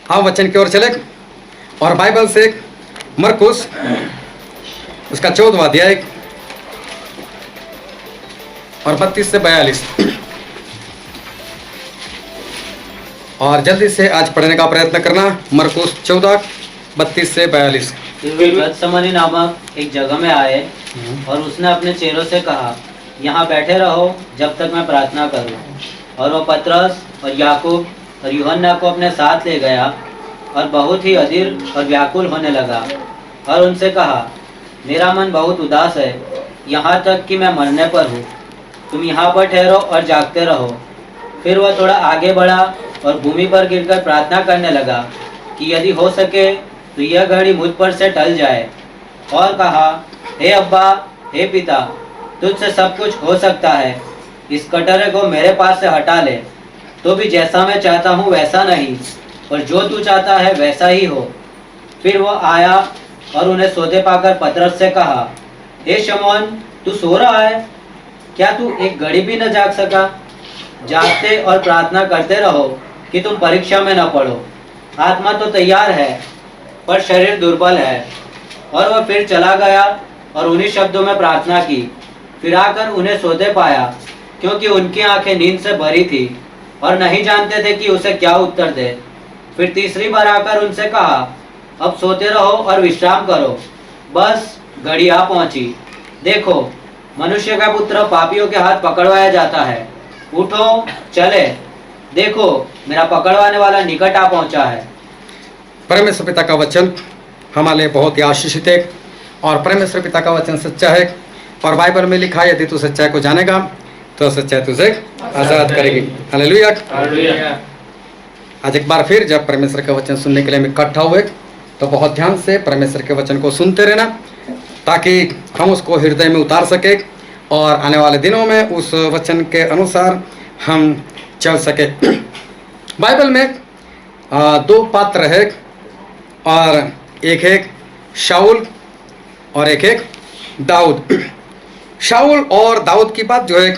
आओ वचन की ओर चले और बाइबल से मरकुस उसका 14वां अध्याय और 32 से 42 और जल्दी से आज पढ़ने का प्रयत्न करना। मरकुस 14 32 से 42। वे गतसमनी नामक एक जगह में आए और उसने अपने चेलों से कहा, यहाँ बैठे रहो जब तक मैं प्रार्थना करूं। और वो पतरस और याकूब और यूहन्ना को अपने साथ ले गया और बहुत ही अधीर और व्याकुल होने लगा और उनसे कहा, मेरा मन बहुत उदास है, यहाँ तक कि मैं मरने पर हूँ। तुम यहाँ पर ठहरो और जागते रहो। फिर वह थोड़ा आगे बढ़ा और भूमि पर गिरकर प्रार्थना करने लगा कि यदि हो सके तो यह घड़ी मुझ पर से टल जाए। और कहा, हे अब्बा, हे पिता, तुझसे सब कुछ हो सकता है, इस कटोरे को मेरे पास से हटा ले। तो भी जैसा मैं चाहता हूँ वैसा नहीं, और जो तू चाहता है वैसा ही हो। फिर वो आया और उन्हें सोते पाकर पतरस से कहा, हे शमौन, तू सो रहा है? क्या तू एक घड़ी भी न जाग सका? जागते और प्रार्थना करते रहो कि तुम परीक्षा में न पड़ो। आत्मा तो तैयार है पर शरीर दुर्बल है। और वह फिर चला गया और उन्हीं शब्दों में प्रार्थना की। फिर आकर उन्हें सोते पाया, क्योंकि उनकी आंखें नींद से भरी थी और नहीं जानते थे कि उसे क्या उत्तर दे। फिर तीसरी बार आकर उनसे कहा, अब सोते रहो और विश्राम करो, बस घड़ी आ पहुंची। देखो, मनुष्य का पुत्र पापियों के हाथ पकड़वाया जाता है। उठो, चले, देखो मेरा पकड़वाने वाला निकट आ पहुंचा है। परमेश्वर पिता का वचन हमारे लिए बहुत ही आशीषित है और परमेश्वर पिता का वचन सच्चा है। और बाइबल में लिखा है, यदि तू सच्चाई को जानेगा तो सच्चाई तुझे आजाद करेगी। हालेलुया। आज एक बार फिर जब परमेश्वर का वचन सुनने के लिए हम इकट्ठा हुए तो बहुत ध्यान से परमेश्वर के वचन को सुनते रहना, ताकि हम उसको हृदय में उतार सके और आने वाले दिनों में उस वचन के अनुसार हम चल सके। बाइबल में दो पात्र है, और एक है शाऊल और एक है दाऊद। शाऊल और दाऊद की बात जो है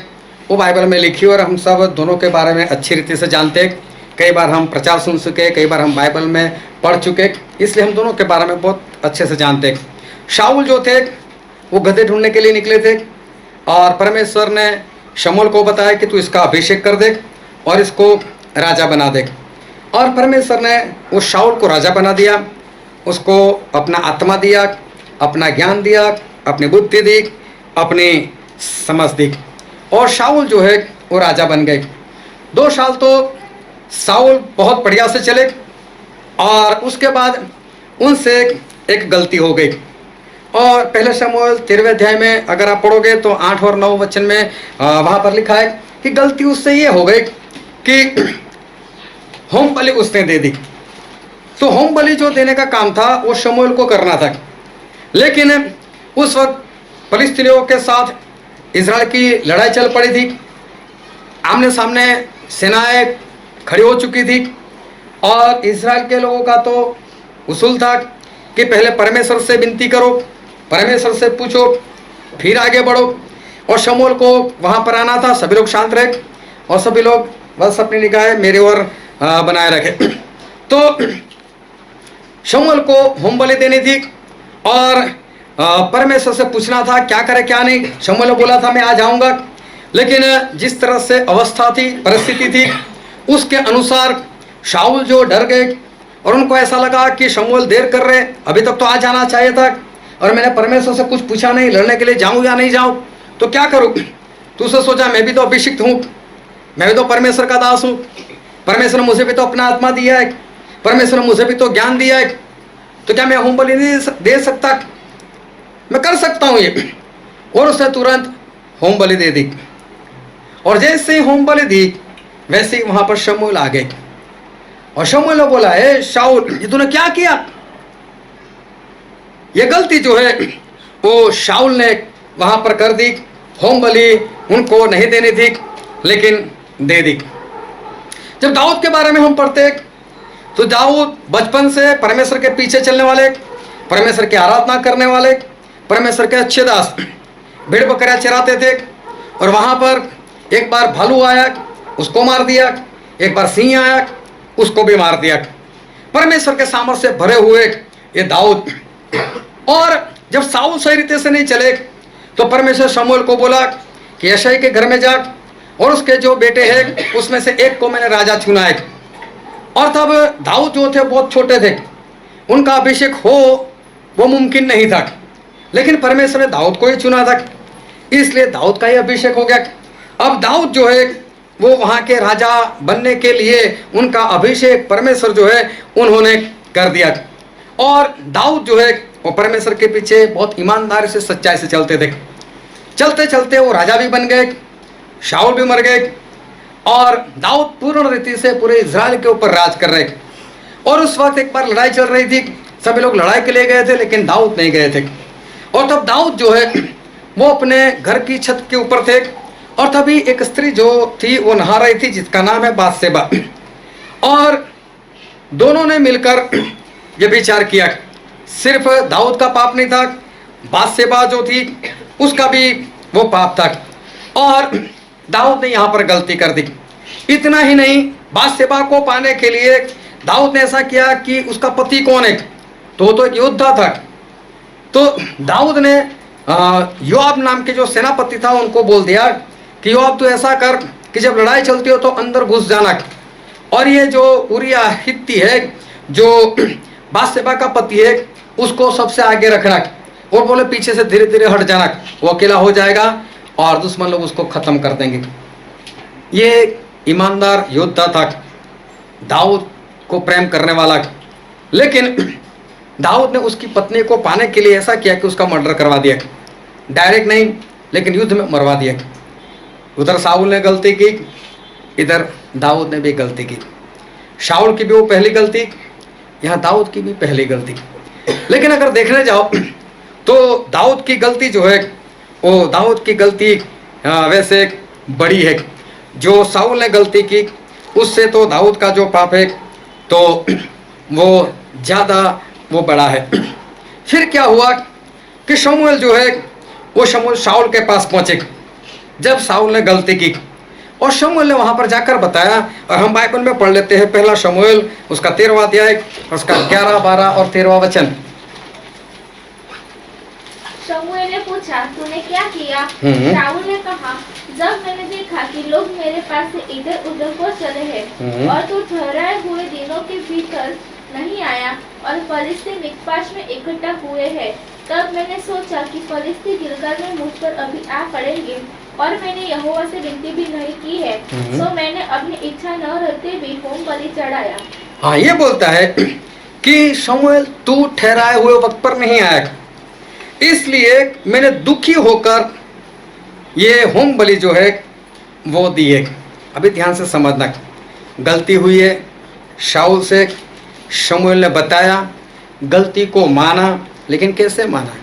वो बाइबल में लिखी और हम सब दोनों के बारे में अच्छी रीति से जानते हैं। कई बार हम प्रचार सुन चुके, कई बार हम बाइबल में पढ़ चुके, इसलिए हम दोनों के बारे में बहुत अच्छे से जानते हैं। शाऊल जो थे वो गधे ढूंढने के लिए निकले थे और परमेश्वर ने शमूएल को बताया कि तू इसका अभिषेक कर दे और इसको राजा बना दे। और परमेश्वर ने उस शाऊल को राजा बना दिया, उसको अपना आत्मा दिया, अपना ज्ञान दिया, अपनी बुद्धि दी, अपनी समझ दी, और शाऊल जो है वो राजा बन गए। 2 साल तो शाऊल बहुत बढ़िया से चले और उसके बाद उनसे एक गलती हो गई। और पहले शमूएल 13वें अध्याय में अगर आप पढ़ोगे तो 8 और 9 वचन में वहाँ पर लिखा है कि गलती उससे ये हो गई कि होम बलि उसने दे दी। तो होम बलि जो देने का काम था वो शमूएल को करना था, लेकिन उस वक्त फिलिस्तीनियों के साथ इजराइल की लड़ाई चल पड़ी थी। आमने सामने सेनाएं खड़ी हो चुकी थी और इजराइल के लोगों का तो उसूल था कि पहले परमेश्वर से विनती करो, परमेश्वर से पूछो, फिर आगे बढ़ो। और शमूएल को वहाँ पर आना था। सभी लोग शांत रहे और सभी लोग बस अपनी निगाहें मेरी ओर बनाए रखे। तो शमूएल को होम बलि देनी थी और परमेश्वर से पूछना था क्या करे क्या नहीं। शमूएल ने बोला था मैं आ जाऊंगा, लेकिन जिस तरह से अवस्था थी, परिस्थिति थी, उसके अनुसार शाऊल जो डर गए और उनको ऐसा लगा कि शमूएल देर कर रहे, अभी तक तो आ जाना चाहिए था और मैंने परमेश्वर से कुछ पूछा नहीं, लड़ने के लिए जाऊं या नहीं जाऊं, तो क्या करूं। तो उसने सोचा मैं भी तो अभिषिक्त हूं, मैं भी तो परमेश्वर का दास हूं, परमेश्वर ने मुझे भी तो अपना आत्मा दिया है, परमेश्वर ने मुझे भी तो ज्ञान दिया है, तो क्या मैं होम बलि नहीं दे सकता, मैं कर सकता हूं ये। और उसने तुरंत होम बलि दे दी। और जैसे ही होम बलि दी वैसे ही वहां पर शमूएल आ गए और शमूएल ने बोला, हे शाऊल, ये तूने क्या किया। ये गलती जो है वो शाऊल ने वहां पर कर दी। होम बलि उनको नहीं देनी थी लेकिन दे दी। जब दाऊद के बारे में हम पढ़ते तो दाऊद बचपन से परमेश्वर के पीछे चलने वाले, परमेश्वर की आराधना करने वाले, परमेश्वर के अच्छे दास, भेड़ बकरियां चराते थे। और वहां पर एक बार भालू आया, उसको मार दिया, एक बार सिंह आया, उसको भी मार दिया। परमेश्वर के सामर्थ्य से भरे हुए ये दाऊद। और जब साउल सही रीते से नहीं चले तो परमेश्वर शमूएल को बोला कि यशाई के घर में जा और उसके जो बेटे हैं उसमें से एक को मैंने राजा चुना है। और तब दाऊद जो थे बहुत छोटे थे, उनका अभिषेक हो वो मुमकिन नहीं था, लेकिन परमेश्वर ने दाऊद को ही चुना था, इसलिए दाऊद का ही अभिषेक हो गया। अब दाऊद जो है वो वहाँ के राजा बनने के लिए उनका अभिषेक परमेश्वर जो है उन्होंने कर दिया। और दाऊद जो है वो परमेश्वर के पीछे बहुत ईमानदारी से सच्चाई से चलते थे। चलते चलते वो राजा भी बन गए, शाऊल भी मर गए और दाऊद पूर्ण रीति से पूरे इजराइल के ऊपर राज कर रहे। और उस वक्त एक बार लड़ाई चल रही थी, सभी लोग लड़ाई के लिए गए थे लेकिन दाऊद नहीं गए थे। और तब दाऊद जो है वो अपने घर की छत के ऊपर थे और तभी एक स्त्री जो थी वो नहा रही थी जिसका नाम है बातशेबा। और दोनों ने मिलकर ये विचार किया, सिर्फ दाऊद का पाप नहीं था, बातशेबा जो थी उसका भी वो पाप था। और दाऊद ने यहाँ पर गलती कर दी। इतना ही नहीं, बातशेबा को पाने के लिए दाऊद ने ऐसा किया कि उसका पति कौन है, तो एक योद्धा था। तो दाऊद ने योआब नाम के जो सेनापति था उनको बोल दिया कि योआब तू ऐसा कर कि जब लड़ाई चलती हो तो अंदर घुस जाना, और ये जो उरिया हित्ती है जो बातशेबा का पति है उसको सबसे आगे रखना, और बोले पीछे से धीरे धीरे हट जाना, वो अकेला हो जाएगा और दुश्मन लोग उसको खत्म कर देंगे। ये ईमानदार योद्धा था, दाऊद को प्रेम करने वाला। लेकिन दाऊद ने उसकी पत्नी को पाने के लिए ऐसा किया कि उसका मर्डर करवा दिया, डायरेक्ट नहीं लेकिन युद्ध में मरवा दिया। उधर साउल ने गलती की, इधर दाऊद ने भी गलती की। शाऊल की भी वो पहली गलती, यहाँ दाऊद की भी पहली गलती। लेकिन अगर देखने जाओ तो दाऊद की गलती जो है वो दाऊद की गलती वैसे बड़ी है। जो साउल ने गलती की उससे तो दाऊद का जो पाप है तो वो ज़्यादा वो बड़ा है। फिर क्या हुआ कि शमूएल जो है वो शमूएल शाऊल के पास पहुँचे जब साउल ने गलती की, और शमूएल ने वहाँ पर जाकर बताया। और हम बाइबल में पढ़ लेते हैं पहला शमूएल उसका 13वां अध्याय उसका 11, 12 और 13वां वचन। शमूएल ने पूछा, तूने क्या किया? शाऊल ने कहा, जब मैंने देखा कि लोग मेरे पास से इधर उधर को चले हैं और तू ठहराए हुए दिनों के भीतर नहीं आया और फलिस्ती मिक्पाश में इकट्ठा हुए हैं, तब मैंने सोचा कि फलिस्ती गिलगाल में मुझ पर अभी आ पड़ेंगे, और मैंने यहोवा से विनती भी नहीं की है, तो मैंने अपनी इच्छा न रहते भी होम बलि चढ़ाया। हाँ, ये बोलता है कि शमूएल तू ठहराए हुए वक्त पर नहीं आया, इसलिए मैंने दुखी होकर ये होम बलि जो है वो दी है। अभी ध्यान से समझना, गलती हुई है शाऊल से, शमूएल ने बताया, गलती को माना, लेकिन कैसे माना?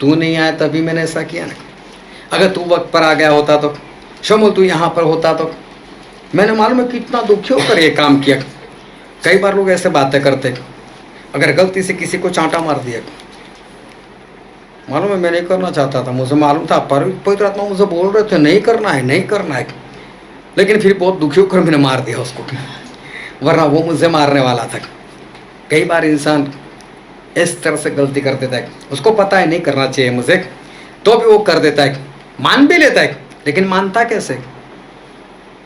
तू नहीं आया तभी मैंने ऐसा किया ना। अगर तू वक्त पर आ गया होता तो, शमूएल तू यहाँ पर होता तो, मैंने मालूम है कितना दुखी होकर ये काम किया। कई बार लोग ऐसे बातें करते, अगर गलती से किसी को चांटा मार दिया, मालूम है मैं नहीं करना चाहता था, मुझे मालूम था, पर पवित्र आत्मा मुझे बोल रहे थे नहीं करना है, नहीं करना है, लेकिन फिर बहुत दुखी होकर मैंने मार दिया उसको, वरना वो मुझे मारने वाला था। कई बार इंसान इस तरह से गलती कर देता है, उसको पता है नहीं करना चाहिए मुझे, तो भी वो कर देता है, मान भी लेता है, लेकिन मानता कैसे?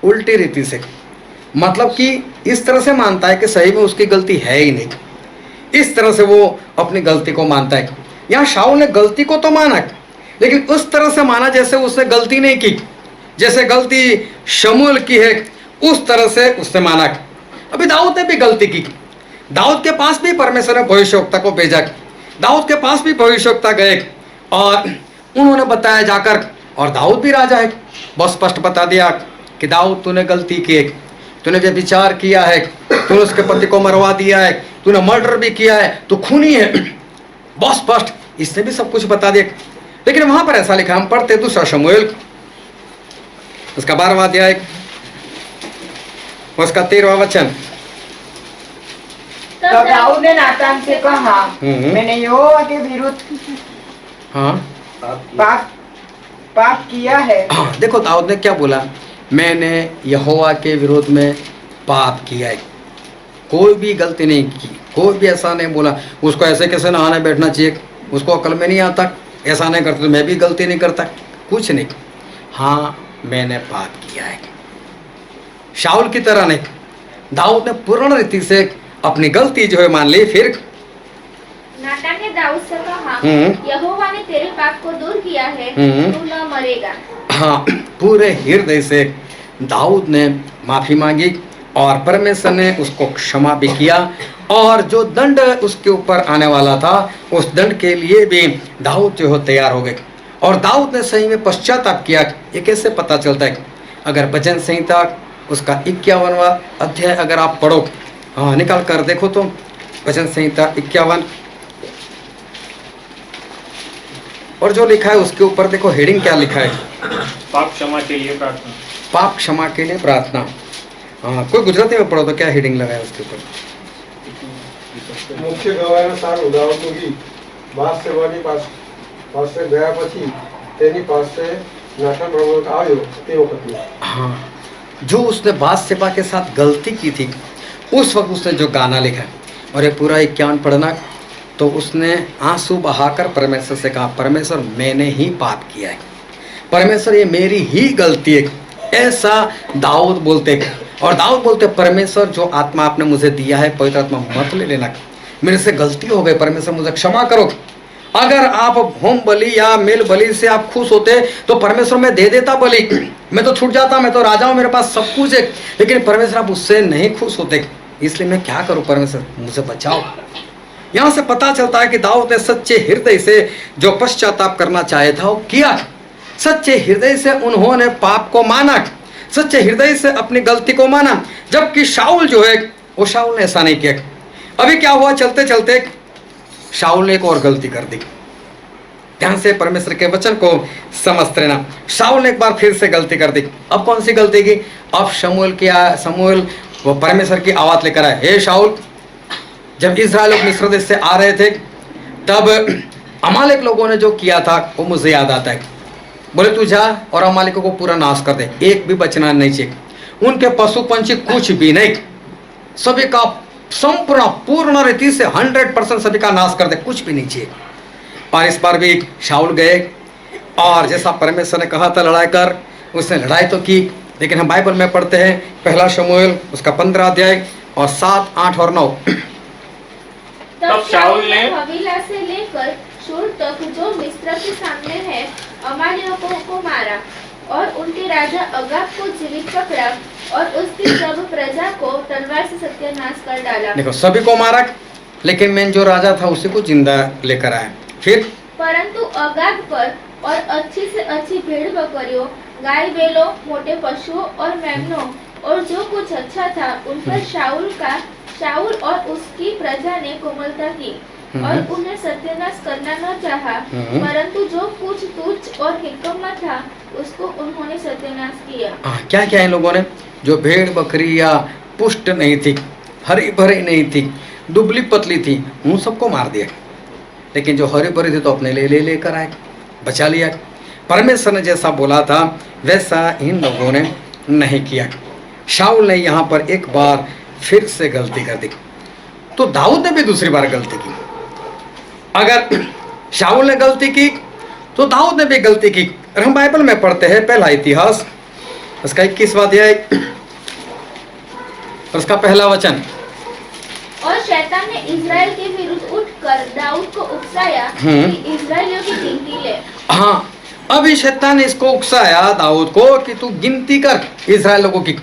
उल्टी रीति से, मतलब कि इस तरह से मानता है कि सही में उसकी गलती है ही नहीं, इस तरह से वो अपनी गलती को मानता है। यहाँ शाऊल ने गलती को तो माना, लेकिन उस तरह से माना जैसे उसने गलती नहीं की, जैसे गलती शमूएल की है उस तरह से उसने माना। अभी दाऊद ने भी गलती की, दाऊद के पास भी परमेश्वर ने भविष्यवक्ता को भेजा, दाऊद के पास भी भविष्यवक्ता गए और उन्होंने बताया जाकर, और दाऊद भी राजा है, बहुत स्पष्ट बता दिया कि दाऊद तूने गलती की है, तूने व्यभिचार किया है, तूने उसके पति को मरवा दिया है, तूने मर्डर भी किया है, तू खूनी है, बहुत स्पष्ट इसने भी सब कुछ बता दिया। लेकिन वहां पर ऐसा लिखा, हम पढ़ते दूसरा शमूएल उसका 12वां अध्याय उसका 13वां वचन। तब दाऊद ने नातान से कहा, मैंने यहोवा के विरुद्ध पाप किया है। हाँ, देखो दाऊद ने क्या बोला, मैंने यहोवा के विरोध में पाप किया है। कोई भी गलती नहीं की, कोई भी ऐसा नहीं बोला उसको ऐसे कैसे नहाने बैठना चाहिए, उसको अकल में नहीं आता, ऐसा नहीं करता तो मैं भी गलती नहीं करता, कुछ नहीं। हाँ मैंने पाप किया है। शाऊल की तरह नहीं, दाऊद ने पूर्ण रीति से अपनी गलती जो है मान ली। फिर नातान ने दाऊद से कहा, यहोवा ने तेरे पाप को दूर किया है, तू न मरेगा। हाँ, पूरे हृदय से दाऊद ने माफी मांगी और परमेश्वर ने उसको क्षमा भी किया, और जो दंड उसके ऊपर आने वाला था उस दंड के लिए भी दाऊद जो है तैयार हो गए, और दाऊद ने सही में पश्चाताप किया। ये कैसे पता चलता है? अगर भजन संहिता उसका 51वां अध्याय अगर आप पढ़ो, हाँ निकाल कर देखो तो, भजन संहिता 51 और जो लिखा है उसके ऊपर देखो हेडिंग क्या लिखा है, पाप क्षमा के लिए प्रार्थना। पाप क्षमा के लिए प्रार्थना। हाँ, कोई गुजराती में पढ़ो तो क्या हेडिंग लगा है उसके ऊपर? મુખ્ય ગવાયના સારું દાઉદનું ગીત બાદ સેવાની પાસે ગયા પછી તેની પાસે નાથન પ્રભુ આવ્યો તે વખતે। हाँ, जो उसने बादशेबा के साथ गलती की थी उस वक्त उसने जो गाना लिखा, और ये पूरा 51 पढ़ना, तो उसने आंसू बहाकर परमेश्वर से कहा, परमेश्वर मैंने ही पाप किया है, परमेश्वर ये मेरी ही गलती है, ऐसा दाऊद बोलते। और दाऊद बोलते, परमेश्वर जो आत्मा आपने मुझे दिया है पवित्र आत्मा मत ले लेना, मेरे से गलती हो गई, परमेश्वर मुझे क्षमा करो। अगर आप होम बलि या मेल बलि से आप खुश होते तो परमेश्वर में दे देता बलि, मैं तो छूट जाता, मैं तो राजा हूँ, मेरे पास सब कुछ है, लेकिन परमेश्वर आप उससे नहीं खुश होते, इसलिए मैं क्या करूँ, परमेश्वर मुझे बचाओ। यहाँ से पता चलता है कि दाऊद ने सच्चे हृदय से जो पश्चाताप करना चाहे था वो किया, सच्चे हृदय से उन्होंने पाप को माना, सच्चे हृदय से अपनी गलती को माना, जबकि शाऊल जो है वो शाऊल ने ऐसा नहीं किया। अभी क्या हुआ, चलते चलते शाऊल ने एक और गलती कर दी। ध्यान से परमेश्वर के वचन को समझते रहना। शाऊल ने एक बार फिर से गलती कर दी। अब कौन सी गलती की? अब शमूएल वो परमेश्वर की आवाज लेकर आए, हे शाऊल, जब इस्राएल लोग मिस्र देश से आ रहे थे तब अमालेक लोगों ने जो किया था वो मुझे याद आता है। बोले तू जा और अमालेकों को पूरा नाश कर दे, एक भी बचना नहीं चाहिए, उनके पशु पंछी कुछ भी नहीं, सभी का संपूर्ण पूर्ण रीति से 100% सभी का नाश कर दे, कुछ भी नहीं चाहिए। और इस बार भी शाऊल गए और जैसा परमेश्वर ने कहा था लड़ाई कर, उसने लड़ाई तो की, लेकिन हम बाइबल में पढ़ते हैं पहला शमूएल उसका 15 अध्याय और 7, 8 और 9। तब शाऊल ने हवीला से लेकर शूर तक जो मिस्र के सामने है अमालेकियों को मारा और उनके राजा अगाग को जीवित पकड़ा और उसकी सब प्रजा को तलवार से सत्यानाश कर डाला। देखो सभी को मारा, लेकिन मेन जो राजा था उसी को जिंदा लेकर आया। फिर परंतु अगाग पर और अच्छी से अच्छी भेड़ बकरियों, गाय बैलों, मोटे पशुओं और मेमनों और जो कुछ अच्छा था उन पर शाऊल और उसकी प्रजा ने कोमलता की और उन्हें सत्यानाश करना न चाहा, परंतु जो कुछ तुच्छ और हिक्मत था उसको उन्होंने सत्यानाश किया। क्या क्या इन लोगों ने? जो भेड़ बकरी या पुष्ट नहीं थी, हरी भरी नहीं थी, दुबली पतली थी, उन सबको मार दिया, लेकिन जो हरी भरी थी तो अपने ले लेकर आए, बचा लिया। परमेश्वर ने जैसा बोला था वैसा इन लोगों ने नहीं किया। शाऊल ने यहाँ पर एक बार फिर से गलती कर दी, तो दाऊद ने भी दूसरी बार गलती की। अगर शाऊल ने गलती की तो दाऊद ने भी गलती की। और हम बाइबल में पढ़ते हैं पहला इतिहास उसका 21वां अध्याय उसका पहला वचन। और शैतान ने इज़राइल के विरुद्ध उठकर दाऊद को उकसाया कि इज़राइलियों की गिनती ले। हाँ, अभी शैतान ने इसको उकसाया दाऊद को कि तू गिनती कर इज़राइल लोगों की।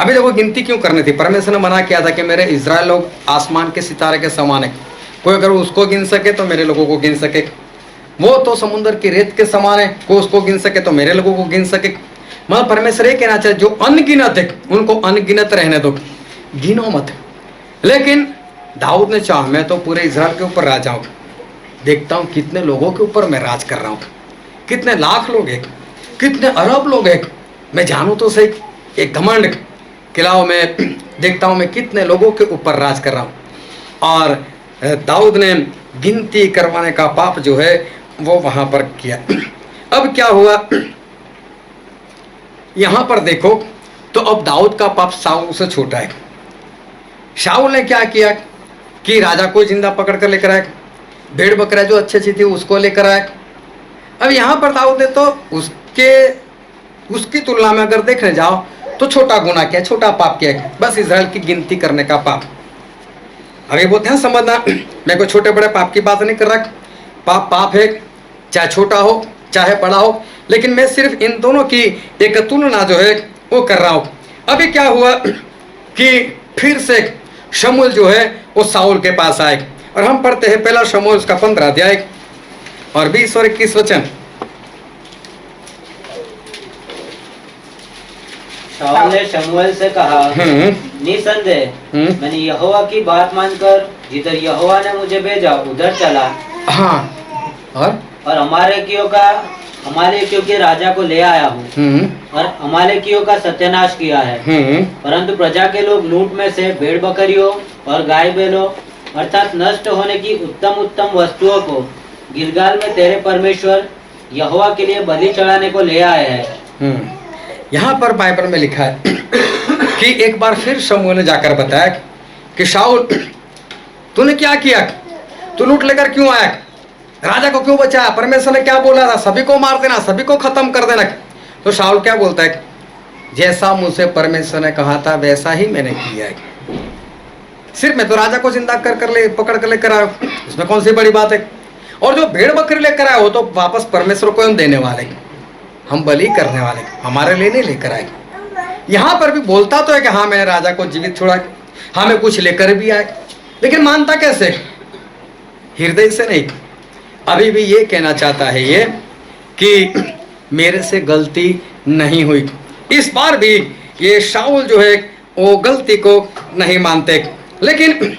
अभी देखो गिनती क्यों करनी थी? परमेश्वर ने मना किया था कि मेरे इज़राइल लोग आसमान के सितारे के समान है, कोई अगर उसको गिन सके तो मेरे लोगों को गिन सके, वो तो समुद्र की रेत के समान है, कोई उसको गिन सके तो मेरे लोगों को गिन सके। मतलब परमेश्वर ये कहना चाहिए जो अनगिनत है उनको अनगिनत रहने दो, गिनो मत। लेकिन दाऊद ने चाहा मैं तो पूरे इज़राइल के ऊपर राजा हूँ, देखता हूँ कितने लोगों के ऊपर मैं राज कर रहा हूँ, कितने लाख लोग हैं, कितने अरब लोग हैं, मैं जानूँ तो सही। एक घमंड किलाओं में देखता हूँ मैं कितने लोगों के ऊपर राज कर रहा हूँ। और दाऊद ने गिनती करवाने का पाप जो है वो वहाँ पर किया। अब क्या हुआ यहाँ पर देखो, तो अब दाऊद का पाप शाऊल से छोटा है। शाऊल ने क्या किया कि राजा को जिंदा पकड़ कर लेकर आया, भेड़ बकरा जो अच्छी अच्छी थी उसको लेकर आया। अब यहाँ पर दाऊद ने तो उसकी तुलना में अगर देखने जाओ तो छोटा गुनाह किया, छोटा पाप किया, बस इजराइल की गिनती करने का पाप। अभी वो ध्यान समझना, मैं कोई छोटे बड़े पाप की बात नहीं कर रहा। पाप पाप है, चाहे छोटा हो चाहे बड़ा हो, लेकिन मैं सिर्फ इन दोनों की एक तुलना जो है वो कर रहा हूँ। अभी क्या हुआ कि फिर से शमूएल जो है वो शाऊल के पास आए, और हम पढ़ते हैं पहला शमूएल उसका 15 अध्याय और 20 और 21 वचन। शाऊल ने शमूएल से कहा, निसंदेह मैंने यहोवा की बात मानकर जिधर यहोवा ने मुझे भेजा उधर चला। हाँ, और अमालेकियों के राजा को ले आया हूँ और अमालेकियों का सत्यानाश किया है। परंतु प्रजा के लोग लूट में से भेड़ बकरियों और गाय बैलों अर्थात नष्ट होने की उत्तम उत्तम वस्तुओं को गिलगाल में तेरे परमेश्वर यहोवा के लिए बलि चढ़ाने को ले आए हैं। यहाँ पर बाइबल में लिखा है कि एक बार फिर शमूएल ने जाकर बताया कि शाऊल तूने क्या किया, तू लूट लेकर क्यों आया, राजा को क्यों बचाया, परमेश्वर ने क्या बोला था, सभी को मार देना, सभी को खत्म कर देना। तो शाऊल क्या बोलता है, जैसा मुझसे परमेश्वर ने कहा था वैसा ही मैंने किया है। सिर्फ मैं तो राजा को जिंदा पकड़ कर लेकर आया, उसमें कौन सी बड़ी बात है। और जो भेड़ बकरी लेकर आए हो तो वापस परमेश्वर को हम देने वाले, हम बलि करने वाले, हमारे लिए नहीं लेकर आए। यहाँ पर भी बोलता तो है कि हाँ मैंने राजा को जीवित छोड़ा, हाँ मैं कुछ लेकर भी आया, लेकिन मानता कैसे, हृदय से नहीं। अभी भी ये कहना चाहता है ये कि मेरे से गलती नहीं हुई। इस बार भी ये शाऊल जो है वो गलती को नहीं मानते। लेकिन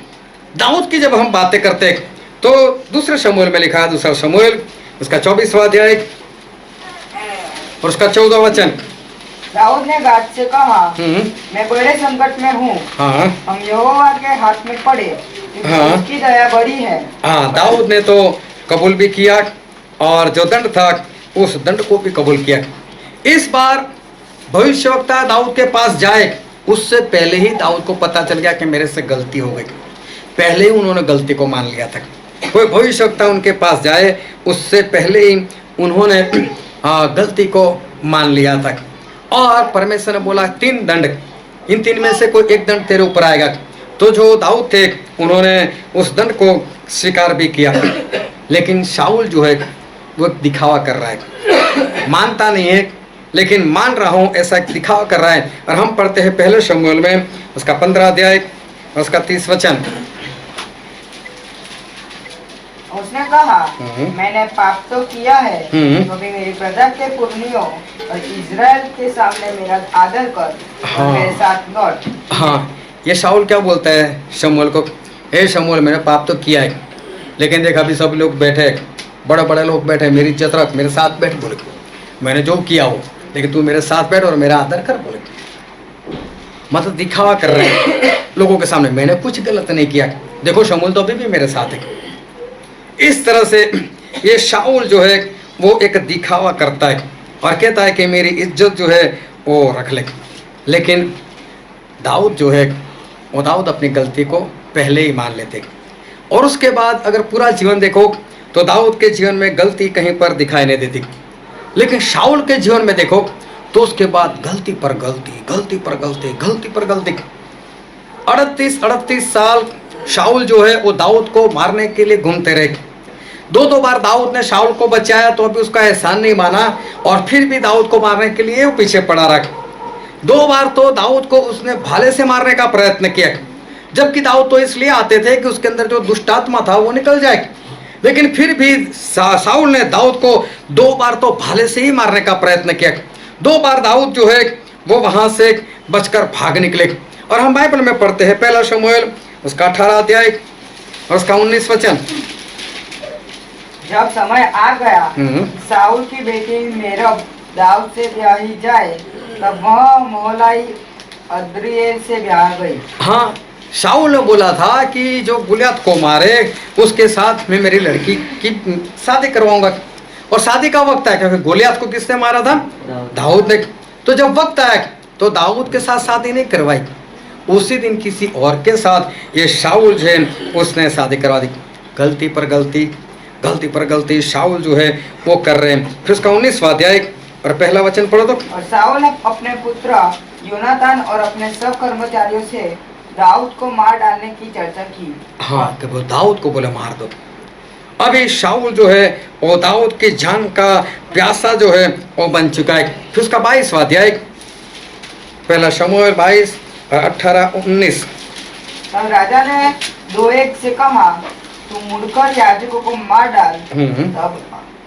दाऊद की जब हम बातें करते तो दूसरे शमूएल में लिखा है, दूसरा शमूएल उसका 24वां अध्याय और उसका 14वां वचन। दाऊद ने गाद से कहा, मैं बड़े संकट में हूँ, हाँ, हम यहोवा के हाथ में पड़े, क्योंकि हाँ, उसकी दया बड़ी है। हाँ, दाऊद ने तो कबूल भी किया और जो दंड था उस दंड को भी कबूल किया। इस बार भविष्यवक्ता दाऊद के पास जाए उससे पहले ही दाऊद को पता चल गया कि मेरे से गलती हो गई, पहले ही उन्होंने गलती को मान लिया था। कोई भविष्यवक्ता उनके पास जाए उससे पहले ही उन्होंने गलती को मान लिया था। और परमेश्वर ने बोला 3 दंड, इन 3 में से कोई एक दंड तेरे ऊपर आएगा। तो जो दाऊद थे उन्होंने उस दंड को स्वीकार भी किया। लेकिन शाऊल जो है वो दिखावा कर रहा है, मानता नहीं है, लेकिन मान रहा हूँ ऐसा दिखावा कर रहा है। और हम पढ़ते हैं पहले शमूएल में उसका 15 अध्याय और उसका 30 वचन। उसने कहा, मैंने पाप तो किया है, तो भी मेरी प्रजा के पुरनियों और इजराइल के सामने मेरा आदर कर, और मेरे साथ लौट। हाँ, ये शाऊल क्या बोलता है शमूएल को, हे शमूएल मैंने पाप तो किया है, लेकिन देख अभी सब लोग बैठे, बड़े बड़े लोग बैठे, मेरी इज्जत रख, मेरे साथ बैठ, बोले मैंने जो किया हो, लेकिन तू मेरे साथ बैठ और मेरा आदर कर, बोले। मतलब दिखावा कर रहे हैं लोगों के सामने, मैंने कुछ गलत नहीं किया, देखो शमूएल तो अभी भी मेरे साथ है। इस तरह से ये शाऊल जो है वो एक दिखावा करता है और कहता है कि मेरी इज्जत जो है वो रख ले। लेकिन दाऊद जो है वो दाऊद अपनी गलती को पहले ही मान लेते। और उसके बाद अगर पूरा जीवन देखो तो दाऊद के जीवन में गलती कहीं पर दिखाई नहीं देती, लेकिन शाऊल के जीवन में देखो तो उसके बाद गलती पर गलती, गलती पर गलती, गलती पर गलती। 38 साल शाऊल जो है वो दाऊद को मारने के लिए घूमते रहे। 2 बार दाऊद ने शाऊल को बचाया तो अभी उसका एहसान नहीं माना, और फिर भी दाऊद को मारने के लिए वो पीछे पड़ा रहा। 2 बार तो दाऊद को उसने भाले से मारने का प्रयत्न किया, जबकि दाऊद तो इसलिए आते थे कि उसके अंदर जो दुष्ट आत्मा था वो निकल जाए। लेकिन फिर भी शाऊल ने दाऊद को 2 बार तो भाले से ही मारने का प्रयत्न किया। 2 बार दाऊद जो है वो वहां से बचकर भाग निकले। और हम बाइबल में पढ़ते हैं पहला शमूएल उसका 18 अध्याय और उसका 19 वचन। जब समय आ गया शाऊल की बेटी मेरब दाऊद से ब्याही जाए, तब वह मोहलाई अद्रिएल से ब्याह गई। हाँ, शाऊल ने बोला था कि जो गुलियात को मारे उसके साथ मैं मेरी लड़की की शादी करवाऊंगा। और शादी का वक्त है, क्योंकि गुलियात को किसने मारा था? दाऊद ने। तो जब वक्त आया तो दाऊद के साथ शादी नहीं करवाई, उसी दिन किसी और के साथ ये शाऊल जो है उसने शादी करवा दी। गलती पर गलती, गलती पर गलती शाऊल जो है वो कर रहे हैं। फिर उसका 19वां अध्याय और पहला वचन पढ़ो तो। और शाऊल ने अपने पुत्र योनातान और अपने सब कर्मचारियों से दाऊद को मार डालने की चर्चा की। हाँ, कि वो दाऊद को बोले मार दो। अभी शाऊल जो है वो दाऊद की जान का प्यासा जो है वो बन चुका है। फिर उसका 22वां अध्याय, पहला शमूएल 22 और 18-19। तब राजा ने दोएग से कहा, तू मुड़कर याजकों को मार डाल। तब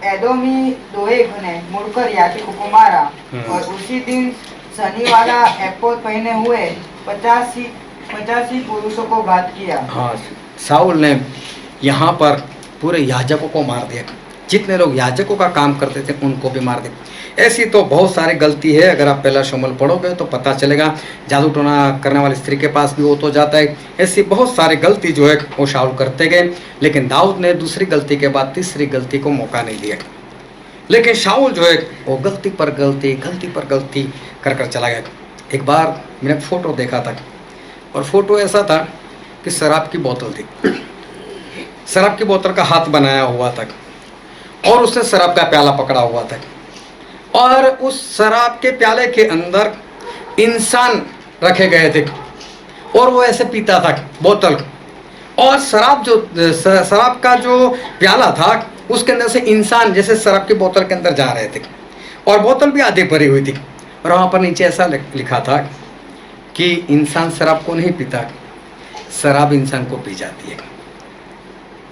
एदोमी दोएग ने मुड़कर याजकों को मारा और उसी दिन शनि वाला एपोद पहने हुए 85 पुरुषों को घात किया। हाँ, शाऊल ने यहाँ पर पूरे याजकों को मार दिया। जितने लोग याजकों का काम करते थे उनको भी मार दिया। ऐसी तो बहुत सारी गलती है। अगर आप पहला शमूएल पढ़ोगे तो पता चलेगा। जादू टोना करने वाली स्त्री के पास भी वो तो जाता है। ऐसी बहुत सारी गलती जो है वो शाऊल करते गए, लेकिन दाऊद ने दूसरी गलती के बाद तीसरी गलती को मौका नहीं दिया। लेकिन शाऊल जो है वो गलती पर गलती, गलती पर गलती कर कर चला गया। एक बार मैंने फोटो देखा था और फोटो ऐसा था कि शराब की बोतल थी। शराब की बोतल का हाथ बनाया हुआ था और उसने शराब का प्याला पकड़ा हुआ था और उस शराब के प्याले के अंदर इंसान रखे गए थे और वो ऐसे पीता था बोतल। और शराब का जो प्याला था उसके अंदर से इंसान जैसे शराब की बोतल के अंदर जा रहे थे और बोतल भी आधी भरी हुई थी। और वहाँ पर नीचे ऐसा लिखा था कि इंसान शराब को नहीं पीता, शराब इंसान को पी जाती है।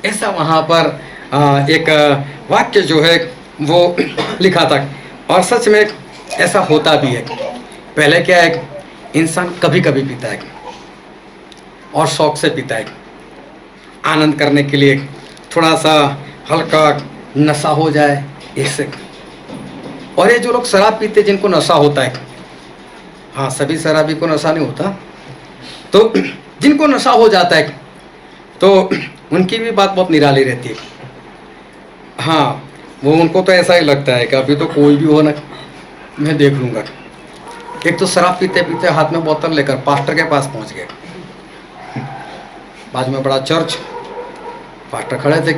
ऐसा वहाँ पर एक वाक्य जो है वो लिखा था और सच में ऐसा होता भी है। पहले क्या है, इंसान कभी कभी पीता है और शौक से पीता है, आनंद करने के लिए, थोड़ा सा हल्का नशा हो जाए इससे। और ये जो लोग शराब पीते जिनको नशा होता है, हाँ सभी शराबी को नशा नहीं होता, तो जिनको नशा हो जाता है तो उनकी भी बात बहुत निराली रहती है। हाँ, वो उनको तो ऐसा ही लगता है कि अभी तो कोई भी हो ना, मैं देख लूँगा। एक तो शराब पीते पीते हाथ में बोतल लेकर पास्टर के पास पहुँच गए। बाजू में बड़ा चर्च, पास्टर खड़े थे।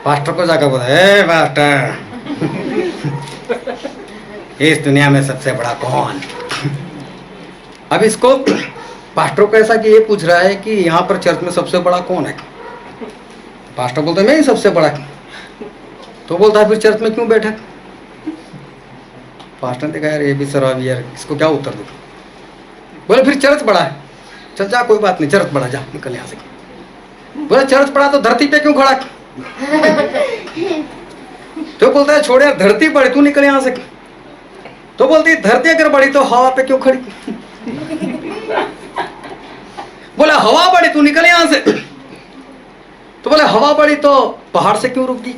पास्टर को जाकर बोला, ए पास्टर, इस दुनिया में सबसे बड़ा कौन? अब इसको पास्टर को ऐसा कि ये पूछ रहा है कि यहाँ पर चर्च में सबसे बड़ा कौन है? पास्टर बोलता है मैं ही सबसे बड़ा। तो बोलता है फिर चर्च में क्यों बैठा? पास्टर ने देखा यार ये भी शराबी यार, इसको क्या उत्तर दूं? बोले फिर चर्च बड़ा है। चल जा, कोई बात नहीं, चर्च बड़ा, जा निकल यहाँ से। बोले चर्च बड़ा तो धरती पे क्यों खड़ा? तो बोलता है छोड़ यार, धरती बड़ी, तू निकल यहाँ से। तो बोलती धरती अगर बड़ी तो हवा पे क्यों खड़ी? बोले हवा बड़ी, तू निकल यहां से। तो बोले हवा बड़ी तो पहाड़ से क्यों रुक गई?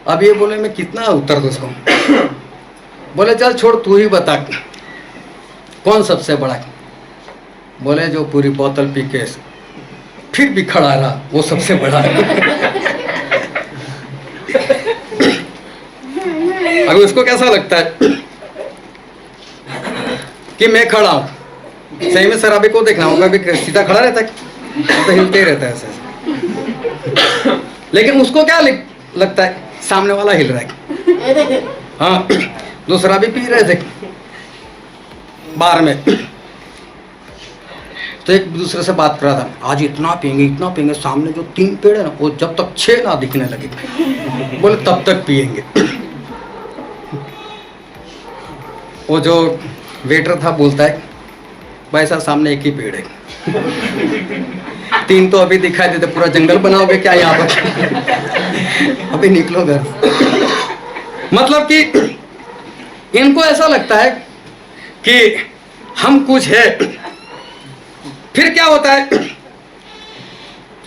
अब ये बोले मैं कितना उत्तर दूं उसको? बोले चल छोड़, तू ही बता कौन सबसे बड़ा? बोले जो पूरी बोतल पी के फिर भी खड़ा रहा वो सबसे बड़ा है। अभी उसको कैसा लगता है कि मैं खड़ा हूं? सही में शराबी को देखना होगा, भी सीधा खड़ा रहता है तो हिलते ही रहता है ऐसे। लेकिन उसको क्या लगता है, सामने वाला हिल रहा है। हाँ, जो शराबी पी रहे थे बार में, तो एक दूसरे से बात कर रहा था, आज इतना पियेंगे, सामने जो 3 पेड़ है ना वो जब तक 6 ना दिखने लगे, बोले तब तक पियेंगे। वो जो वेटर था बोलता है भाई साहब सामने एक ही पेड़ है, 3 तो अभी दिखाई देते, पूरा जंगल बनाओगे क्या यहाँ पर? अभी निकलो घर। मतलब कि इनको ऐसा लगता है कि हम कुछ है। फिर क्या होता है,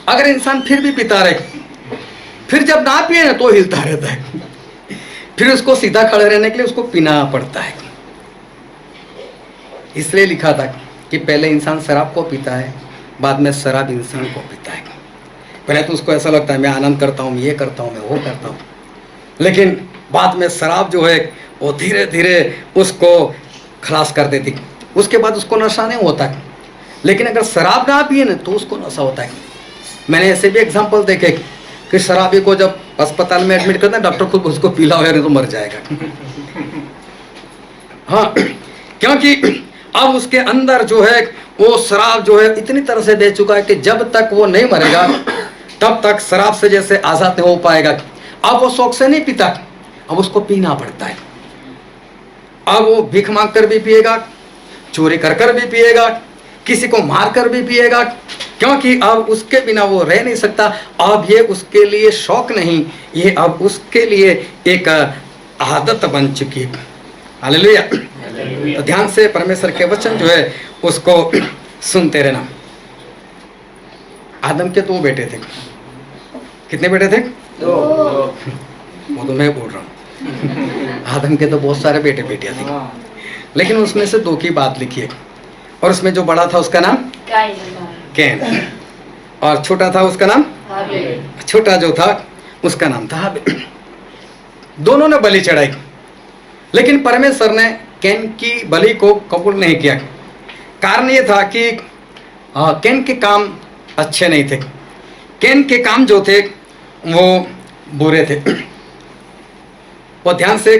अगर इंसान फिर भी पीता रहे, फिर जब ना पिए ना तो हिलता रहता है, फिर उसको सीधा खड़े रहने के लिए उसको पीना पड़ता है। इसलिए लिखा था कि पहले इंसान शराब को पीता है, बाद में शराब इंसान को पीता है। पहले तो उसको ऐसा लगता है मैं आनंद करता हूँ, ये करता हूँ, मैं वो करता हूँ, लेकिन बाद में शराब जो है वो धीरे धीरे उसको खलास कर देती। उसके बाद उसको नशा नहीं होता है। लेकिन अगर शराब ना पिए ना तो उसको नशा होता है। मैंने ऐसे भी एग्जाम्पल देखे कि शराबी को जब अस्पताल में एडमिट करते हैं डॉक्टर खुद उसको पीला हुआ नहीं तो मर जाएगा। हाँ, क्योंकि अब उसके अंदर जो है वो शराब जो है इतनी तरह से दे चुका है कि जब तक वो नहीं मरेगा तब तक शराब से जैसे आजाद नहीं हो पाएगा। अब वो शौक से नहीं पीता, अब उसको पीना पड़ता है। अब वो भीख मांग कर भी पिएगा, चोरी कर कर भी पिएगा, किसी को मार कर भी पिएगा, क्योंकि अब उसके बिना वो रह नहीं सकता। अब ये उसके लिए शौक नहीं, ये अब उसके लिए एक आदत बन चुकी है। हालेलुया। तो ध्यान से परमेश्वर के वचन जो है उसको सुनते रहना। आदम के 2 बेटे थे। कितने बेटे थे? 2। वो तो मैं बोल रहा हूँ। आदम के तो बहुत सारे बेटे बेटियां थी, लेकिन उसमें से 2 की बात लिखी है। और उसमें जो बड़ा था उसका नाम कैन, और छोटा था उसका नाम छोटा जो था उसका नाम था हाबिल। दोनों ने बलि चढ़ाई, लेकिन परमेश्वर ने कैन की बलि को कबूल नहीं किया। कारण ये था कि कैन के काम अच्छे नहीं थे। कैन के काम जो थे वो बुरे थे। वो ध्यान से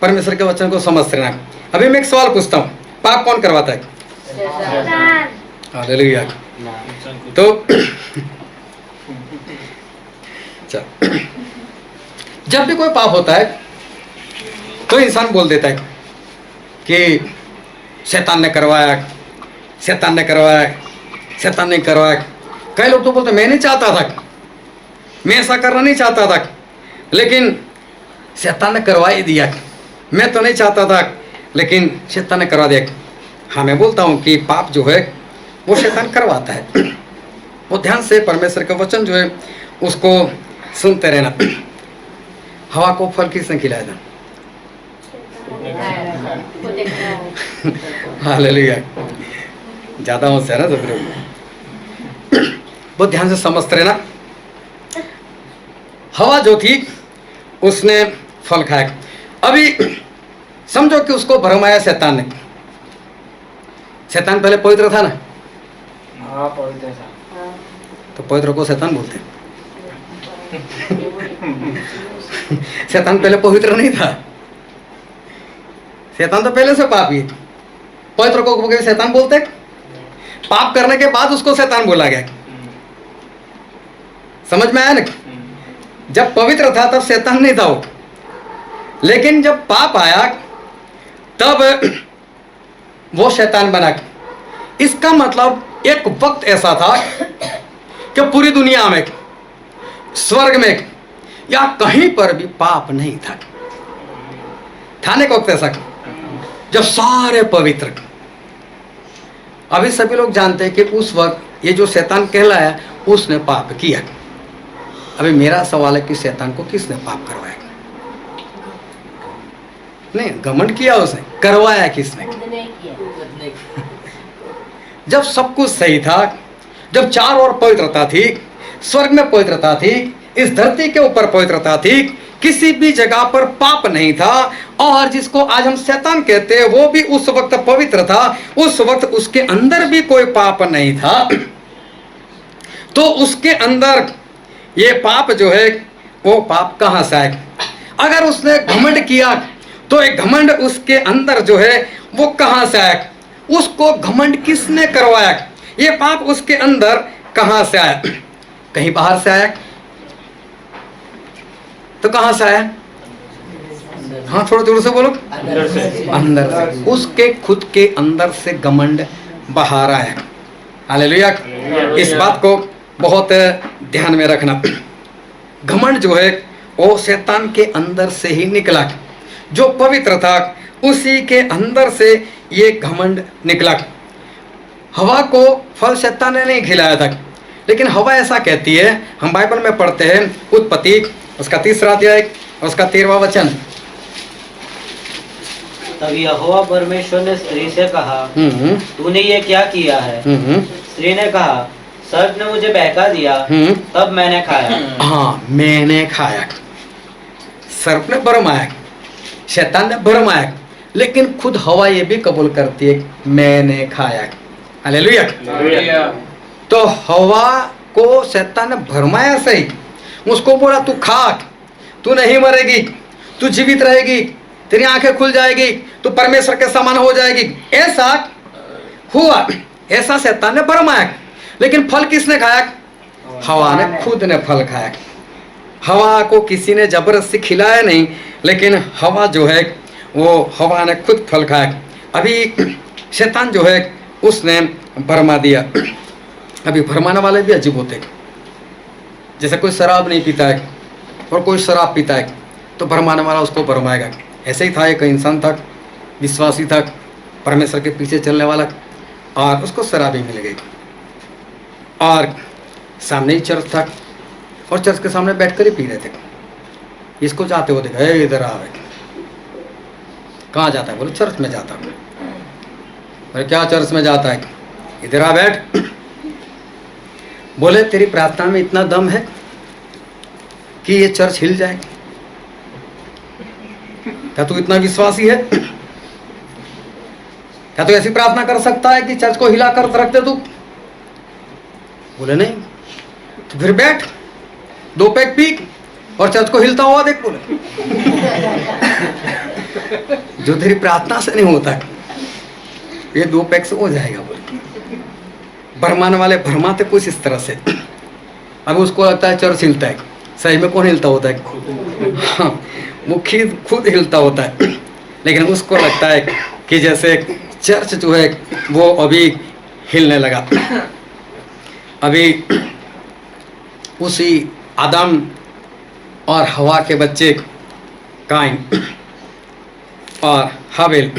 परमेश्वर के वचन को समझ रहना। अभी मैं एक सवाल पूछता हूँ, पाप कौन करवाता है? हालेलुया। तो चल, जब भी कोई पाप होता है तो इंसान बोल देता है कि शैतान ने करवाया, शैतान ने करवाया, शैतान ने करवाया। कई लोग तो बोलते मैं नहीं चाहता था, मैं ऐसा करना नहीं चाहता था, लेकिन शैतान ने करवा ही दिया। मैं तो नहीं चाहता था लेकिन शैतान ने करवा दिया। हाँ, मैं बोलता हूँ कि पाप जो है वो शैतान करवाता है। वो ध्यान से परमेश्वर का वचन जो है उसको सुनते रहना। हवा को फल किसने खिलाया था? हालेलुया। ज्यादा होशियार है सब लोग। बहुत ध्यान से समझते रहना। हवा जो थी उसने फल खाया। अभी समझो कि उसको भरमाया शैतान ने। शैतान पहले पवित्र था ना? हाँ, पवित्र था। तो पवित्र को शैतान बोलते हैं। शैतान पहले पवित्र नहीं था। शैतान तो पहले से पापी। पवित्र को शैतान बोलते? पाप करने के बाद उसको शैतान बोला गया। समझ में आया ना? जब पवित्र था तब शैतान नहीं था वो, लेकिन जब पाप आया तब वो शैतान बना। इसका मतलब एक वक्त ऐसा था कि पूरी दुनिया में, स्वर्ग में या कहीं पर भी पाप नहीं था। थाने का वक्त ऐसा जब सारे पवित्र। अभी सभी लोग जानते हैं कि उस वक्त ये जो शैतान कहलाया उसने पाप किया। अभी मेरा सवाल है कि शैतान को किसने पाप करवाया? नहीं, घमंड किया उसने, करवाया किसने? जब सब कुछ सही था, जब चारों ओर पवित्रता थी, स्वर्ग में पवित्रता थी, इस धरती के ऊपर पवित्रता थी, किसी भी जगह पर पाप नहीं था, और जिसको आज हम शैतान कहते हैं वो भी उस वक्त पवित्र था, उस वक्त उसके अंदर भी कोई पाप नहीं था। तो उसके अंदर ये पाप जो है वो पाप कहां से आए? अगर उसने घमंड किया तो एक घमंड उसके अंदर जो है वो कहां से आया? उसको घमंड किसने करवाया? ये पाप उसके अंदर कहां से आया? कहीं बाहर से आया? तो कहां से आया? हाँ, थोड़ा जोर से बोलो। अंदर से। अंदर से, उसके खुद के अंदर से घमंड बाहर आया। हालेलुया। इस बात को बहुत ध्यान में रखना। घमंड जो है वो शैतान के अंदर से ही निकला। जो पवित्र था उसी के अंदर से ये घमंड निकला। हवा को फल शैतान ने नहीं खिलाया था, लेकिन हवा ऐसा कहती है, हम बाइबल में पढ़ते हैं उत्पत्ति उसका 3रा अध्याय उसका 13वां वचन। तब यहोवा परमेश्वर ने स्त्री से कहा, तूने ये क्या किया है? स्त्री ने कहा, सर्प ने मुझे बहका दिया, तब मैंने खाया। हाँ, मैंने खाया। सर्प ने भरमाया, शैतान ने भरमाया, लेकिन खुद हवा ये भी कबूल करती है मैंने खाया। हालेलुया। तो हवा को शैतान ने भरमाया सही, उसको बोला तू खा, तू नहीं मरेगी, तू जीवित रहेगी, तेरी आंखें खुल जाएगी, तू परमेश्वर के समान हो जाएगी। ऐसा हुआ, ऐसा शैतान ने भरमाया। लेकिन फल किसने खाया? हवा ने खुद ने फल खाया। हवा को किसी ने जबरदस्ती खिलाया नहीं, लेकिन हवा जो है वो हवा ने खुद फल खाया। अभी शैतान जो है उसने भरमा दिया। अभी भरमाने वाले भी अजीब होते, जैसे कोई शराब नहीं पीता है और कोई शराब पीता है तो भरमाने वाला उसको भरमाएगा। ऐसे ही था, एक इंसान था, विश्वासी था, परमेश्वर के पीछे चलने वाला, और उसको शराबी मिल गई और सामने ही चर्च था और चर्च के सामने बैठकर ही पी रहे थे। इसको जाते हुए देखा, इधर आ, कहाँ जाता है? बोले चर्च में जाता हूँ। बोले क्या चर्च में जाता है? इधर आ बैठ। बोले तेरी प्रार्थना में इतना दम है कि ये चर्च हिल जाए? क्या तू इतना विश्वासी है? क्या तू ऐसी प्रार्थना कर सकता है कि चर्च को हिला कर रख दे तू? बोले नहीं। तो फिर बैठ, 2 पैक पी और चर्च को हिलता हुआ देख। बोले जो तेरी प्रार्थना से नहीं होता है, ये 2 पैक से हो जाएगा। बोले भरमाने वाले भरमाते कुछ इस तरह से। अब उसको लगता है चर्च हिलता है, सही में कौन हिलता होता है? हाँ, वो खुद हिलता होता है, लेकिन उसको लगता है कि जैसे चर्च जो है वो अभी हिलने लगा। अभी उसी आदम और हवा के बच्चे काइन और हाबिल,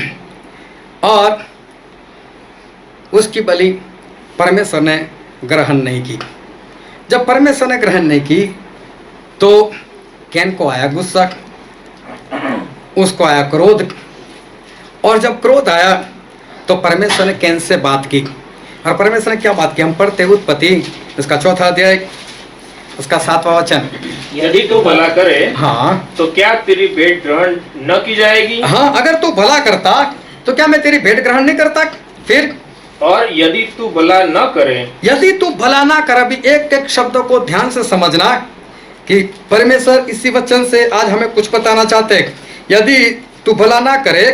और उसकी बलि परमेश्वर ने ग्रहण नहीं की। जब परमेश्वर ने ग्रहण नहीं की तो कैन को आया गुस्सा, उसको आया क्रोध, और जब क्रोध आया तो परमेश्वर ने कैन से बात की। और परमेश्वर ने क्या बात की? हम पढ़ते उत्पत्ति उसका 4वां अध्याय उसका 7वां वचन। यदि तू भला करे हाँ, तो क्या तेरी भेंट ग्रहण न की जाएगी? हाँ, अगर तू भला करता तो क्या मैं तेरी भेंट ग्रहण नहीं करता? फिर और यदि तू भला न करे, यदि तू भला ना कर, अभी एक एक शब्दों को ध्यान से समझना कि परमेश्वर इसी वचन से आज हमें कुछ बताना चाहते हैं। यदि तू भला ना करे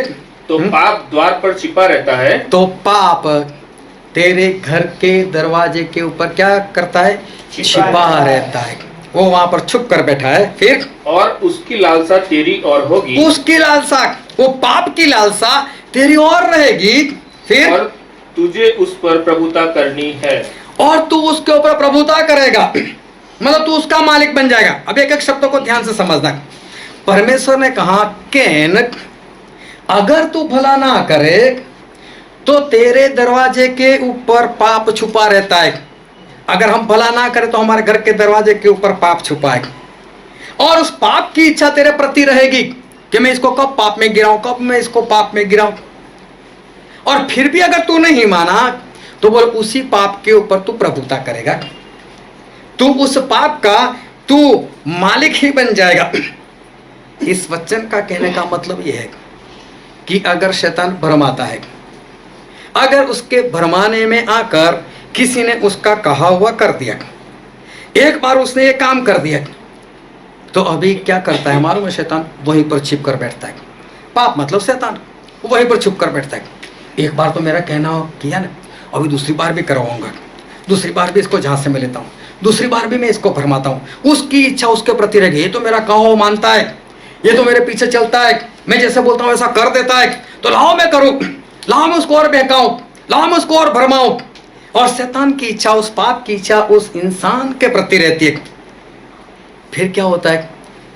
तो पाप द्वार पर छिपा रहता है, तो पाप तेरे घर के दरवाजे के ऊपर क्या करता है? छिपा रहता है। वो वहां पर छुप कर बैठा है। फिर और उसकी लालसा तेरी और होगी, उसकी लालसा, वो पाप की लालसा तेरी और रहेगी। फिर और तुझे उस पर प्रभुता करनी है, और तू उसके ऊपर प्रभुता करेगा, मतलब तू उसका मालिक बन जाएगा। अब एक एक शब्दों को ध्यान से समझना। परमेश्वर ने कहा कैन, अगर तू भला ना करे तो तेरे दरवाजे के ऊपर पाप छुपा रहता है। अगर हम भला ना करें तो हमारे घर के दरवाजे के ऊपर पाप छुपा है, और उस पाप की इच्छा तेरे प्रति रहेगी कि मैं इसको कब पाप में गिराऊं, कब मैं इसको पाप में गिराऊं। और फिर भी अगर तू नहीं माना तो बोल उसी पाप के ऊपर तू प्रभुता करेगा, तू उस पाप का तू मालिक ही बन जाएगा। इस वचन का कहने का मतलब यह है कि अगर शैतान भरमाता है, अगर उसके भरमाने में आकर किसी ने उसका कहा हुआ कर दिया, एक बार उसने ये काम कर दिया, तो अभी क्या करता है मालूम है? शैतान वहीं पर छिप कर बैठता है। पाप मतलब शैतान वहीं पर छुप कर बैठता है। एक बार तो मेरा कहना किया ना, अभी दूसरी बार भी करवाऊंगा, दूसरी बार भी इसको झांसे में लेता हूँ, दूसरी बार भी मैं इसको भरमाता हूँ। उसकी इच्छा उसके प्रति रहेगी। ये तो मेरा कहा हुआ मानता है, ये तो मेरे पीछे चलता है, मैं जैसे बोलता हूँ ऐसा कर देता है, तो लाओ मैं करूँ, लाओ मैं उसको और बहकाऊँ, लाओ मैं उसको और भरमाऊँ। और शैतान की इच्छा, उस पाप की इच्छा उस इंसान के प्रति रहती है। फिर क्या होता है?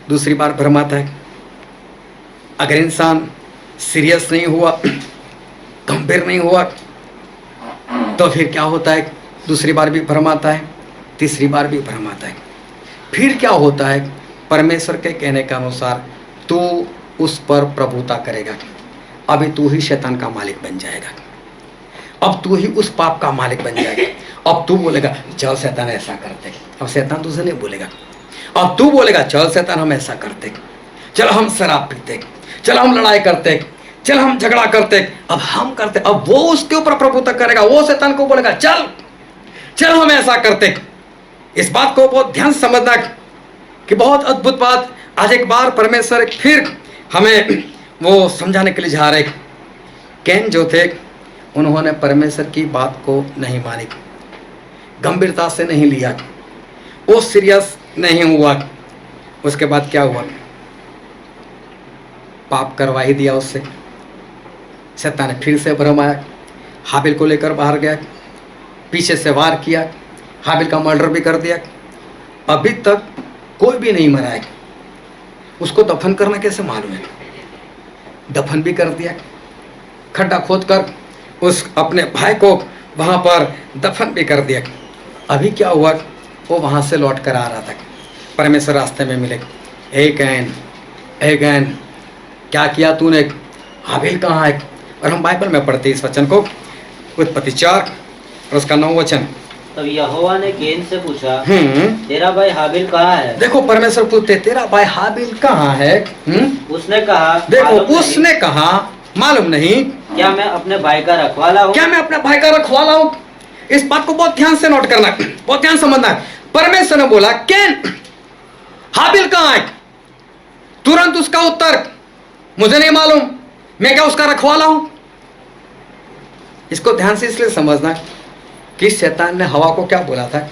दूसरी बार भरमाता है। अगर इंसान सीरियस नहीं हुआ, गंभीर नहीं हुआ, तो फिर क्या होता है? दूसरी बार भी भरमाता है, तीसरी बार भी भरमाता है। फिर क्या होता है? परमेश्वर के कहने के अनुसार तू उस पर प्रभुता करेगा। अभी तू ही शैतान का मालिक बन जाएगा। अब तू ही उस पाप का मालिक बन जाएगा। अब तू बोलेगा चल शैतान ऐसा करते, अब शैतान तुझे नहीं बोलेगा। अब तू बोलेगा चल शैतान हम ऐसा करते, चल हम शराब पीते, चल हम लड़ाई करते, चल हम झगड़ा करते, अब हम करते, अब वो उसके ऊपर प्रभुत्व करेगा, वो शैतान को बोलेगा चल चल हम ऐसा करते। इस बात को बहुत ध्यान से समझना कि बहुत अद्भुत बात आज एक बार परमेश्वर फिर हमें वो समझाने के लिए जा रहे। कैन जो थे उन्होंने परमेश्वर की बात को नहीं मानी, गंभीरता से नहीं लिया, वो सीरियस नहीं हुआ। उसके बाद क्या हुआ, पाप करवा ही दिया उससे। शैतान ने फिर से भरमाया, हाबिल को लेकर बाहर गया, पीछे से वार किया, हाबिल का मर्डर भी कर दिया। अभी तक कोई भी नहीं मरा है। उसको दफन करना कैसे मालूम है, दफन भी कर दिया, खड्डा खोदकर उस अपने भाई को वहाँ पर दफन भी कर दिया। अभी क्या हुआ, वो वहाँ से लौट कर आ रहा था, परमेश्वर रास्ते में मिले। ए कैन क्या किया तूने, हाबिल कहाँ है? और हम बाइबल में पढ़ते इस वचन को, उत्पत्ति 4 और उसका 9 वचन। तब यहोवा ने कैन से पूछा, तेरा भाई हाबिल कहाँ है? देखो परमेश्वर पूछते तेरा भाई हाबिल कहाँ है? उसने कहा, देखो उसने कहा मालूम नहीं। क्या मैं अपने भाई का रखवाला हूँ? क्या मैं अपने भाई का रखवाला हूँ? इस बात को बहुत ध्यान से नोट करना, बहुत ध्यान समझना है। परमेश्वर ने बोला कैन हाबिल कहाँ है? तुरंत उसका उत्तर, मुझे नहीं मालूम, मैं क्या उसका रखवाला हूं? इसको ध्यान से इसलिए समझना कि शैतान ने हवा को क्या बोला था,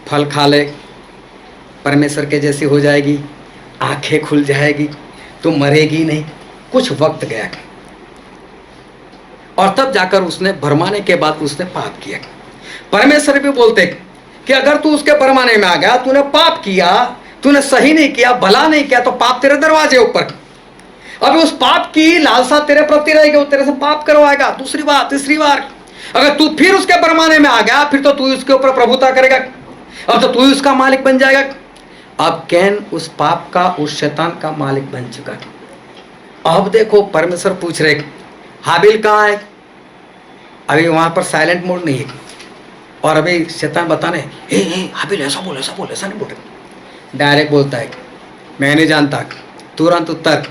फल खा ले, परमेश्वर के जैसी हो जाएगी, आंखें खुल जाएगी, तो मरेगी नहीं। कुछ वक्त गया और तब जाकर उसने भरमाने के बाद उसने पाप किया। परमेश्वर भी बोलते कि अगर तू उसके भरमाने में आ गया, तूने पाप किया, तूने सही नहीं किया, भला नहीं किया, तो पाप तेरे दरवाजे ऊपर। अभी उस पाप की लालसा तेरे प्रति रहेगी, वो तेरे से पाप करवाएगा। दूसरी बार, तीसरी बार अगर तू फिर उसके भरमाने में आ गया, फिर तो तू उसके ऊपर प्रभुता करेगा, अब तो तू उसका मालिक बन जाएगा। अब कैन उस पाप का, उस शैतान का मालिक बन चुका। अब देखो परमेश्वर पूछ रहे हाबिल कहाँ है? अभी वहां पर साइलेंट मोड नहीं है, और अभी शैतान बताने हाबिल ऐसा बोल, ऐसा बोल, ऐसा नहीं बोले, डायरेक्ट बोलता है मैं नहीं जानता। तुरंत उत्तर,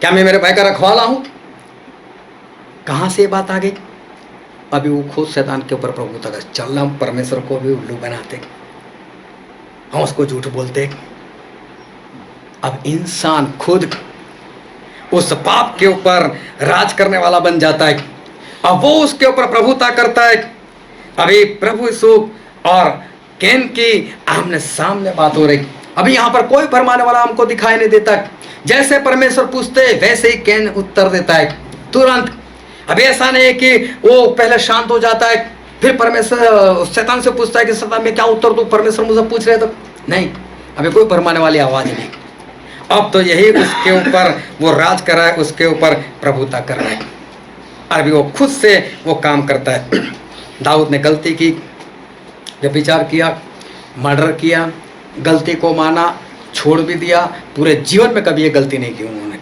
क्या मैं मेरे भाई का रखवाला हूं? कहां से ये बात आ गई? अभी वो खुद शैतान के ऊपर प्रभुता कर चलना, परमेश्वर को भी उल्लू बनाते, हम उसको झूठ बोलते। अब इंसान खुद उस पाप के ऊपर राज करने वाला बन जाता है, अब वो उसके ऊपर प्रभुता करता है। अभी प्रभु यीशु और कैन की आमने सामने बात हो रही। अभी यहाँ पर कोई भरमाने वाला हमको दिखाई नहीं देता। जैसे परमेश्वर पूछते वैसे ही कैन उत्तर देता है तुरंत। अभी ऐसा नहीं है कि वो पहले शांत हो जाता है, फिर परमेश्वर शैतान से पूछता है कि शैतान में क्या उत्तर दूं, परमेश्वर मुझे पूछ रहे तो नहीं, अभी कोई भरमाने वाली आवाज नहीं। अब तो यही उसके ऊपर वो राज कर रहा है, उसके ऊपर प्रभुता कर रहा है। अभी वो खुद से वो काम करता है। दाऊद ने गलती की, व्यभिचार किया, मर्डर किया, गलती को माना, छोड़ भी दिया। पूरे जीवन में कभी ये गलती नहीं की उन्होंने,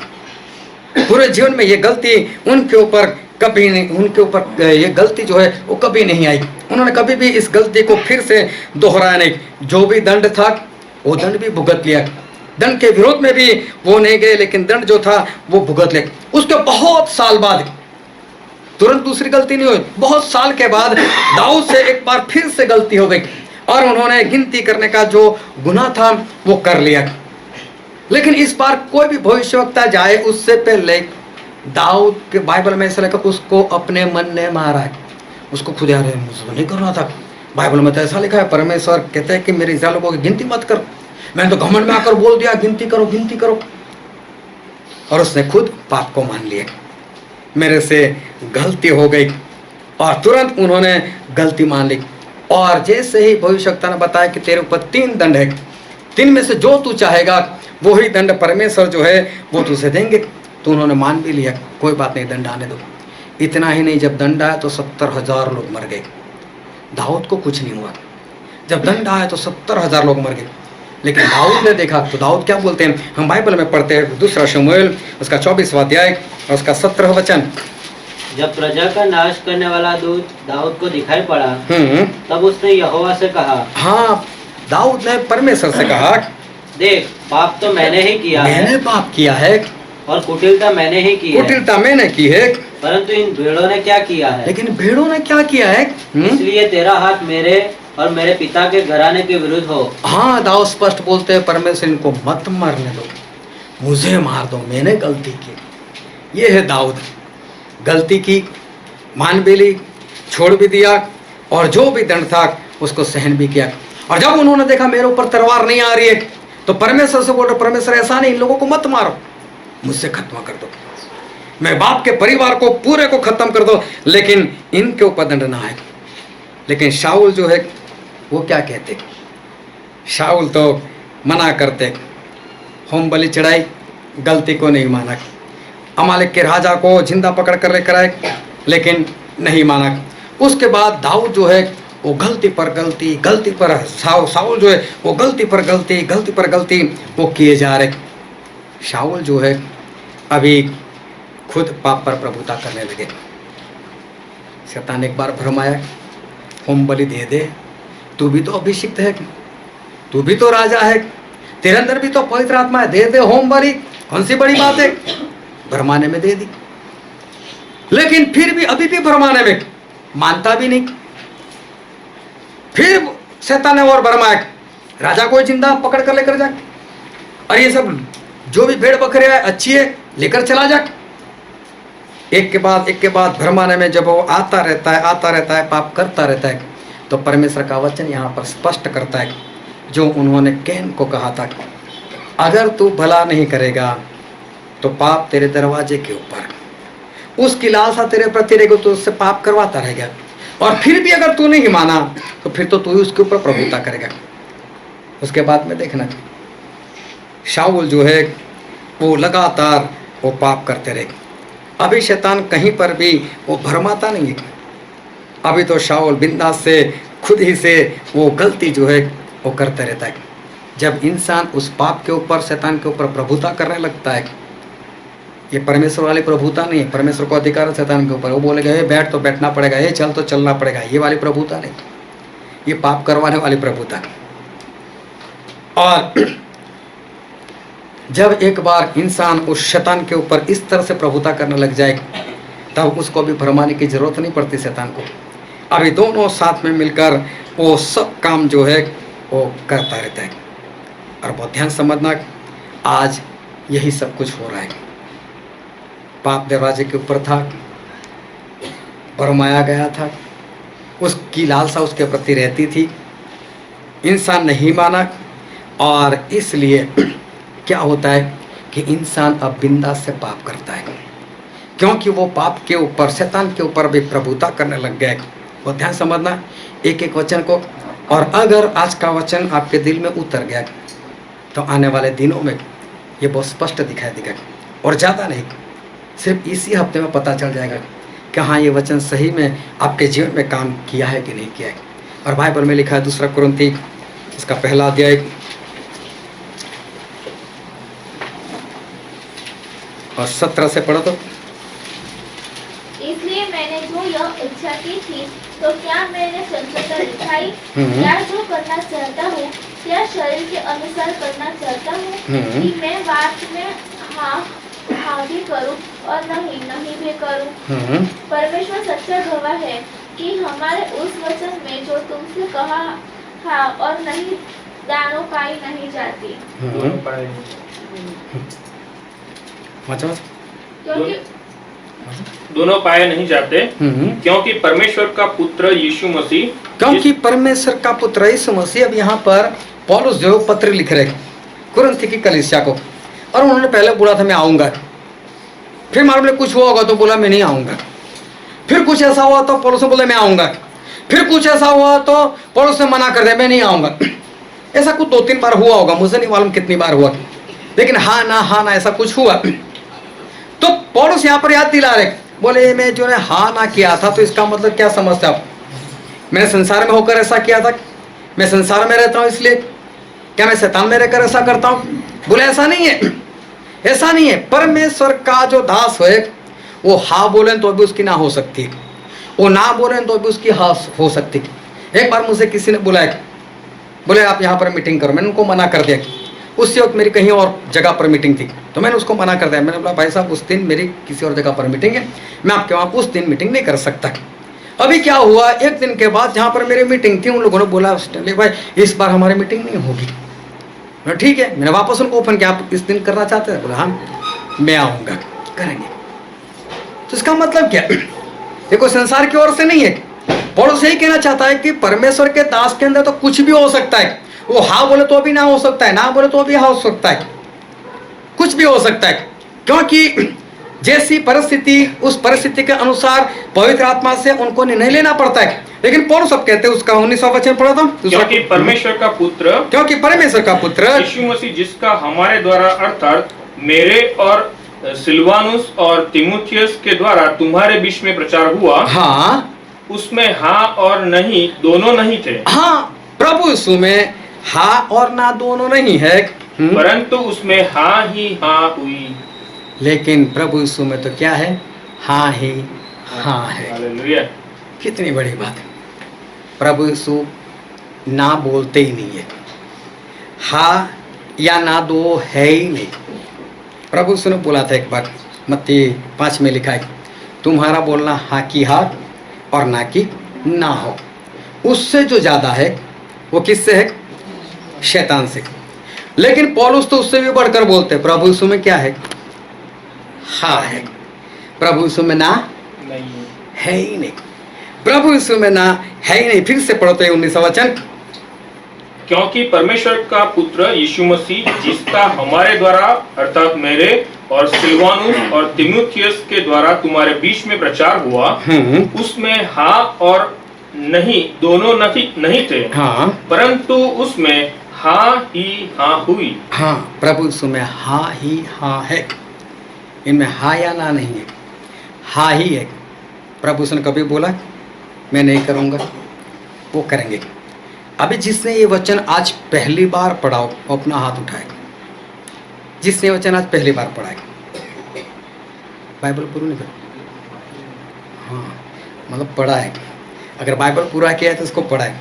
पूरे जीवन में ये गलती उनके ऊपर कभी नहीं, उनके ऊपर ये गलती जो है वो कभी नहीं आई। उन्होंने कभी भी इस गलती को फिर से दोहराया नहीं। जो भी दंड था वो दंड भी भुगत लिया, दंड के विरोध में भी वो नहीं गए, लेकिन दंड जो था वो भुगत ले। उसके बहुत साल बाद, तुरंत दूसरी गलती नहीं हुई, बहुत साल के बाद दाऊद से एक बार फिर से गलती हो गई और उन्होंने गिनती करने का जो गुनाह था वो कर लिया। लेकिन इस बार कोई भी भविष्यवक्ता जाए उससे पहले दाऊद के बाइबल में ऐसा लिखा उसको अपने मन ने मारा है। उसको खुद यार मुझे तो नहीं करना था, बाइबल में तो ऐसा लिखा है, परमेश्वर कहते हैं कि मेरे इस्राएल लोगों की गिनती मत कर, मैंने तो घमंड में आकर बोल दिया गिनती करो, गिनती करो। और उसने खुद पाप को मान लिया, मेरे से गलती हो गई, और तुरंत उन्होंने गलती मान ली। और जैसे ही भविष्यवक्ता ने बताया कि तेरे ऊपर 3 दंड है, 3 में से जो तू चाहेगा वही दंड परमेश्वर जो है वो तुझे देंगे, तो उन्होंने मान भी लिया, कोई बात नहीं, दंड आने दो। इतना ही नहीं, जब दंड आया तो 70,000 लोग मर गए, दाऊद को कुछ नहीं हुआ। जब दंड आया तो 70,000 लोग मर गए। लेकिन दाऊद ने देखा, तो दाऊद क्या बोलते हैं, हम बाइबल में पढ़ते हैं 2 शमूएल उसका 24वां अध्याय और उसका 17वां वचन। जब प्रजा का नाश करने वाला दूत दाऊद को दिखाई पड़ा, तब उसने यहोवा से कहा, हाँ, दाऊद ने परमेश्वर से कहा, देख पाप तो मैंने ही किया है, मैंने पाप किया है, और कुटिलता मैंने ही की है, कुटिलता मैंने की है, परंतु इन भेड़ों ने क्या किया है? लेकिन भेड़ों ने क्या किया है? इसलिए तेरा हाथ मेरे और मेरे पिता के घराने के विरुद्ध हो। हाँ, दाऊद स्पष्ट बोलते हैं, परमेश्वर इनको मत मारने दो, मुझे मार दो, मैंने गलती की। ये है दाऊद, गलती की, मान भी ली, छोड़ भी दिया, और जो भी दंड था उसको सहन भी किया। और जब उन्होंने देखा मेरे ऊपर तलवार नहीं आ रही है, तो परमेश्वर से बोल रहे, परमेश्वर ऐसा नहीं, इन लोगों को मत मारो, मुझसे खत्म कर दो, मैं बाप के परिवार को पूरे को खत्म कर दो, लेकिन इनके ऊपर दंड ना आए। लेकिन शाऊल जो है वो क्या कहते, शाऊल तो मना करते, होम बलि चढ़ाई, गलती को नहीं माना, अमालेक के राजा को जिंदा पकड़ कर लेकर आए, लेकिन नहीं माना। उसके बाद दाऊद जो है वो गलती पर गलती, गलती पर शाऊल जो है वो गलती पर गलती, गलती पर गलती वो किए जा रहे। शाऊल जो है अभी खुद पाप पर प्रभुता करने लगे। शैतान एक बार भरमाया, होम बलि दे दे, तू भी तो अभिषिक्त है, तू भी तो राजा है, तेरे अंदर भी तो पवित्र आत्मा है, दे दे होम बलि, कौन सी बड़ी बात है। भरमाने में दे दी, लेकिन फिर भी अभी भी भरमाने में मानता भी नहीं। फिर शैतान ने और भरमाया, राजा को जिंदा पकड़ कर लेकर जा, और ये सब जो भी भेड़ बकरे है अच्छी है, लेकर चला जा। एक के बाद भरमाने में जब वो आता रहता है, पाप करता रहता है, तो परमेश्वर का वचन यहाँ पर स्पष्ट करता है, जो उन्होंने कैन को कहा था, अगर तू भला नहीं करेगा तो पाप तेरे दरवाजे के ऊपर, उसकी लालसा तेरे प्रति रहेगी, तो उससे पाप करवाता रहेगा, और फिर भी अगर तू नहीं माना तो फिर तो तू ही उसके ऊपर प्रभुता करेगा। उसके बाद में देखना, शाऊल जो है वो लगातार वो पाप करते रहे। अभी शैतान कहीं पर भी वो भरमाता नहीं है, अभी तो शाऊल बिंदास से खुद ही से वो गलती जो है वो करते रहता है। जब इंसान उस पाप के ऊपर, शैतान के ऊपर प्रभुता करने लगता है, ये परमेश्वर वाली प्रभुता नहीं है, परमेश्वर को अधिकार है शैतान के ऊपर, वो बोलेगा ये बैठ तो बैठना पड़ेगा, ये चल तो चलना पड़ेगा, ये वाली प्रभुता नहीं, ये पाप करवाने वाली प्रभुता। और जब एक बार इंसान उस शैतान के ऊपर इस तरह से प्रभुता करने लग जाए, तब उसको भी भरमाने की जरूरत नहीं पड़ती शैतान को। अभी दोनों साथ में मिलकर वो सब काम जो है वो करता रहता है। और बहुत ध्यान समझना, आज यही सब कुछ हो रहा है। पाप दरवाजे के ऊपर था, भरमाया गया था, उसकी लालसा उसके प्रति रहती थी, इंसान नहीं माना, और इसलिए क्या होता है कि इंसान अब बिंदास से पाप करता है, क्योंकि वो पाप के ऊपर, शैतान के ऊपर भी प्रभुता करने लग गया है। वो ध्यान समझना एक एक वचन को, और अगर आज का वचन आपके दिल में उतर गया तो आने वाले दिनों में ये बहुत स्पष्ट दिखाई देगा, और ज़्यादा नहीं, सिर्फ इसी हफ्ते में पता चल जाएगा कि हाँ ये वचन सही में आपके जीवन में काम किया है कि नहीं किया है। और बाइबल में लिखा है 2 कुरिन्थी इसका 1 अध्याय और 17 से पढ़ो तो। इसलिए मैंने जो यह इच्छा की थी, तो क्या मैंने चंचलता दिखाई? या जो करना चाहता हूँ क्या शरीर के अनुसार करना चाहता हूँ कि मैं बात में हाँ भी करूँ और नहीं भी करूँ। परमेश्वर सच्चा गवाह है कि हमारे उस वचन में जो तुमसे कहा हाँ और नहीं, दानों पाई नहीं जाती। क्योंकि दोनों पाए नहीं जाते, क्योंकि परमेश्वर का पुत्र यीशु मसीह, क्योंकि परमेश्वर का पुत्र यीशु मसीह। अब यहाँ पर पौलुस जो पत्र लिख रहे कुरिन्थ की कलीसिया को, और उन्होंने पहले बोला था मैं आऊँगा, फिर मालूम नहीं कुछ हुआ होगा तो बोला मैं नहीं आऊँगा, फिर कुछ ऐसा हुआ तो पौलुस ने बोला मैं आऊँगा, फिर कुछ ऐसा हुआ तो पौलुस ने मना कर दिया मैं नहीं आऊँगा। ऐसा कुछ 2-3 बार हुआ होगा, मुझे नहीं मालूम कितनी बार हुआ, लेकिन हाँ ना ऐसा कुछ हुआ। तो पौलुस यहाँ पर याद दिला रहे, बोले मैं जो है हाँ ना किया था, तो इसका मतलब क्या समझते आप? मैंने संसार में होकर ऐसा किया था, मैं संसार में रहता हूँ इसलिए, क्या मैं शैतान में रहकर ऐसा करता हूँ? बोले ऐसा नहीं है, ऐसा नहीं है। परमेश्वर का जो दास है वो हाँ बोले तो भी उसकी ना हो सकती, वो ना बोले तो भी उसकी हाँ हो सकती। एक बार मुझे किसी ने बुलाया, बोले आप यहाँ पर मीटिंग करो, मैंने उनको मना कर दिया। उसी वक्त मेरी कहीं और जगह पर मीटिंग थी, तो मैंने उसको मना कर दिया। मैंने बोला भाई साहब उस दिन मेरी किसी और जगह पर मीटिंग है, मैं आपके वहाँ उस दिन मीटिंग नहीं कर सकता। अभी क्या हुआ, एक दिन के बाद जहाँ पर मेरी मीटिंग थी उन लोगों ने बोला स्टैनली भाई इस बार हमारी मीटिंग नहीं होगी। बोला ठीक है। मैंने वापस उनको ओपन किया, आप इस दिन करना चाहते हैं? बोला हाँ मैं आऊँगा, करेंगे। तो इसका मतलब क्या, देखो संसार की ओर से नहीं है। पौलुस यही कहना चाहता है कि परमेश्वर के दास के अंदर तो कुछ भी हो सकता है। वो हाँ बोले तो अभी ना हो सकता है, ना बोले तो अभी हाँ हो सकता है, कुछ भी हो सकता है। क्योंकि जैसी परिस्थिति उस परिस्थिति के अनुसार पवित्र आत्मा से उनको निर्णय लेना पड़ता है। लेकिन पौलुस सब कहते हैं, उसका 19वां वचन पढ़ा था, क्योंकि परमेश्वर का पुत्र यीशु मसीह जिसका हमारे द्वारा अर्थात मेरे और सिलवानुस और तीमुथियुस के द्वारा तुम्हारे बीच में प्रचार हुआ, हाँ उसमें हाँ और नहीं दोनों नहीं थे। हाँ, प्रभु यीशु में हाँ और ना दोनों नहीं है, परंतु उसमें हाँ ही हाँ हुई। लेकिन प्रभु यीशु में तो क्या है, हाँ ही हाँ है। हालेलुया। कितनी बड़ी बात है। प्रभु यीशु ना बोलते ही नहीं है, हाँ या ना दो है ही नहीं। प्रभु यीशु ने बोला था एक बार, मत्ती 5 में लिखा है, तुम्हारा बोलना हाँ की हाँ और ना की ना हो। उससे जो ज़्यादा है वो किससे है, शैतान से। लेकिन पौलुस तो उससे भी बढ़कर बोलते हैं, प्रभु यीशु में क्या है, हाँ है। प्रभु यीशु में ना नहीं है ही नहीं, प्रभु यीशु में ना है ही नहीं। फिर से पढ़ते हैं 19वां वचन, क्योंकि परमेश्वर का पुत्र यीशु मसीह जिसका हमारे द्वारा अर्थात मेरे और सिलवानुस और तीमुथियुस के द्वारा तुम्हारे बीच में प्रचार हुआ, उसमें हाँ और नहीं दोनों नहीं थे, हाँ परंतु उसमें हाँ ही हाँ हुई। हाँ, प्रभु यीशु में हाँ ही हाँ है, इनमें हाँ या ना नहीं है, हाँ ही है। प्रभु यीशु ने कभी बोला मैं नहीं करूँगा, वो करेंगे। अभी जिसने ये वचन आज पहली बार पढ़ा हो वो अपना हाथ उठाए, जिसने वचन आज पहली बार पढ़ा है। बाइबल पूरा नहीं कर, हाँ मतलब पढ़ा है। अगर बाइबल पूरा किया है तो उसको पढ़ा है,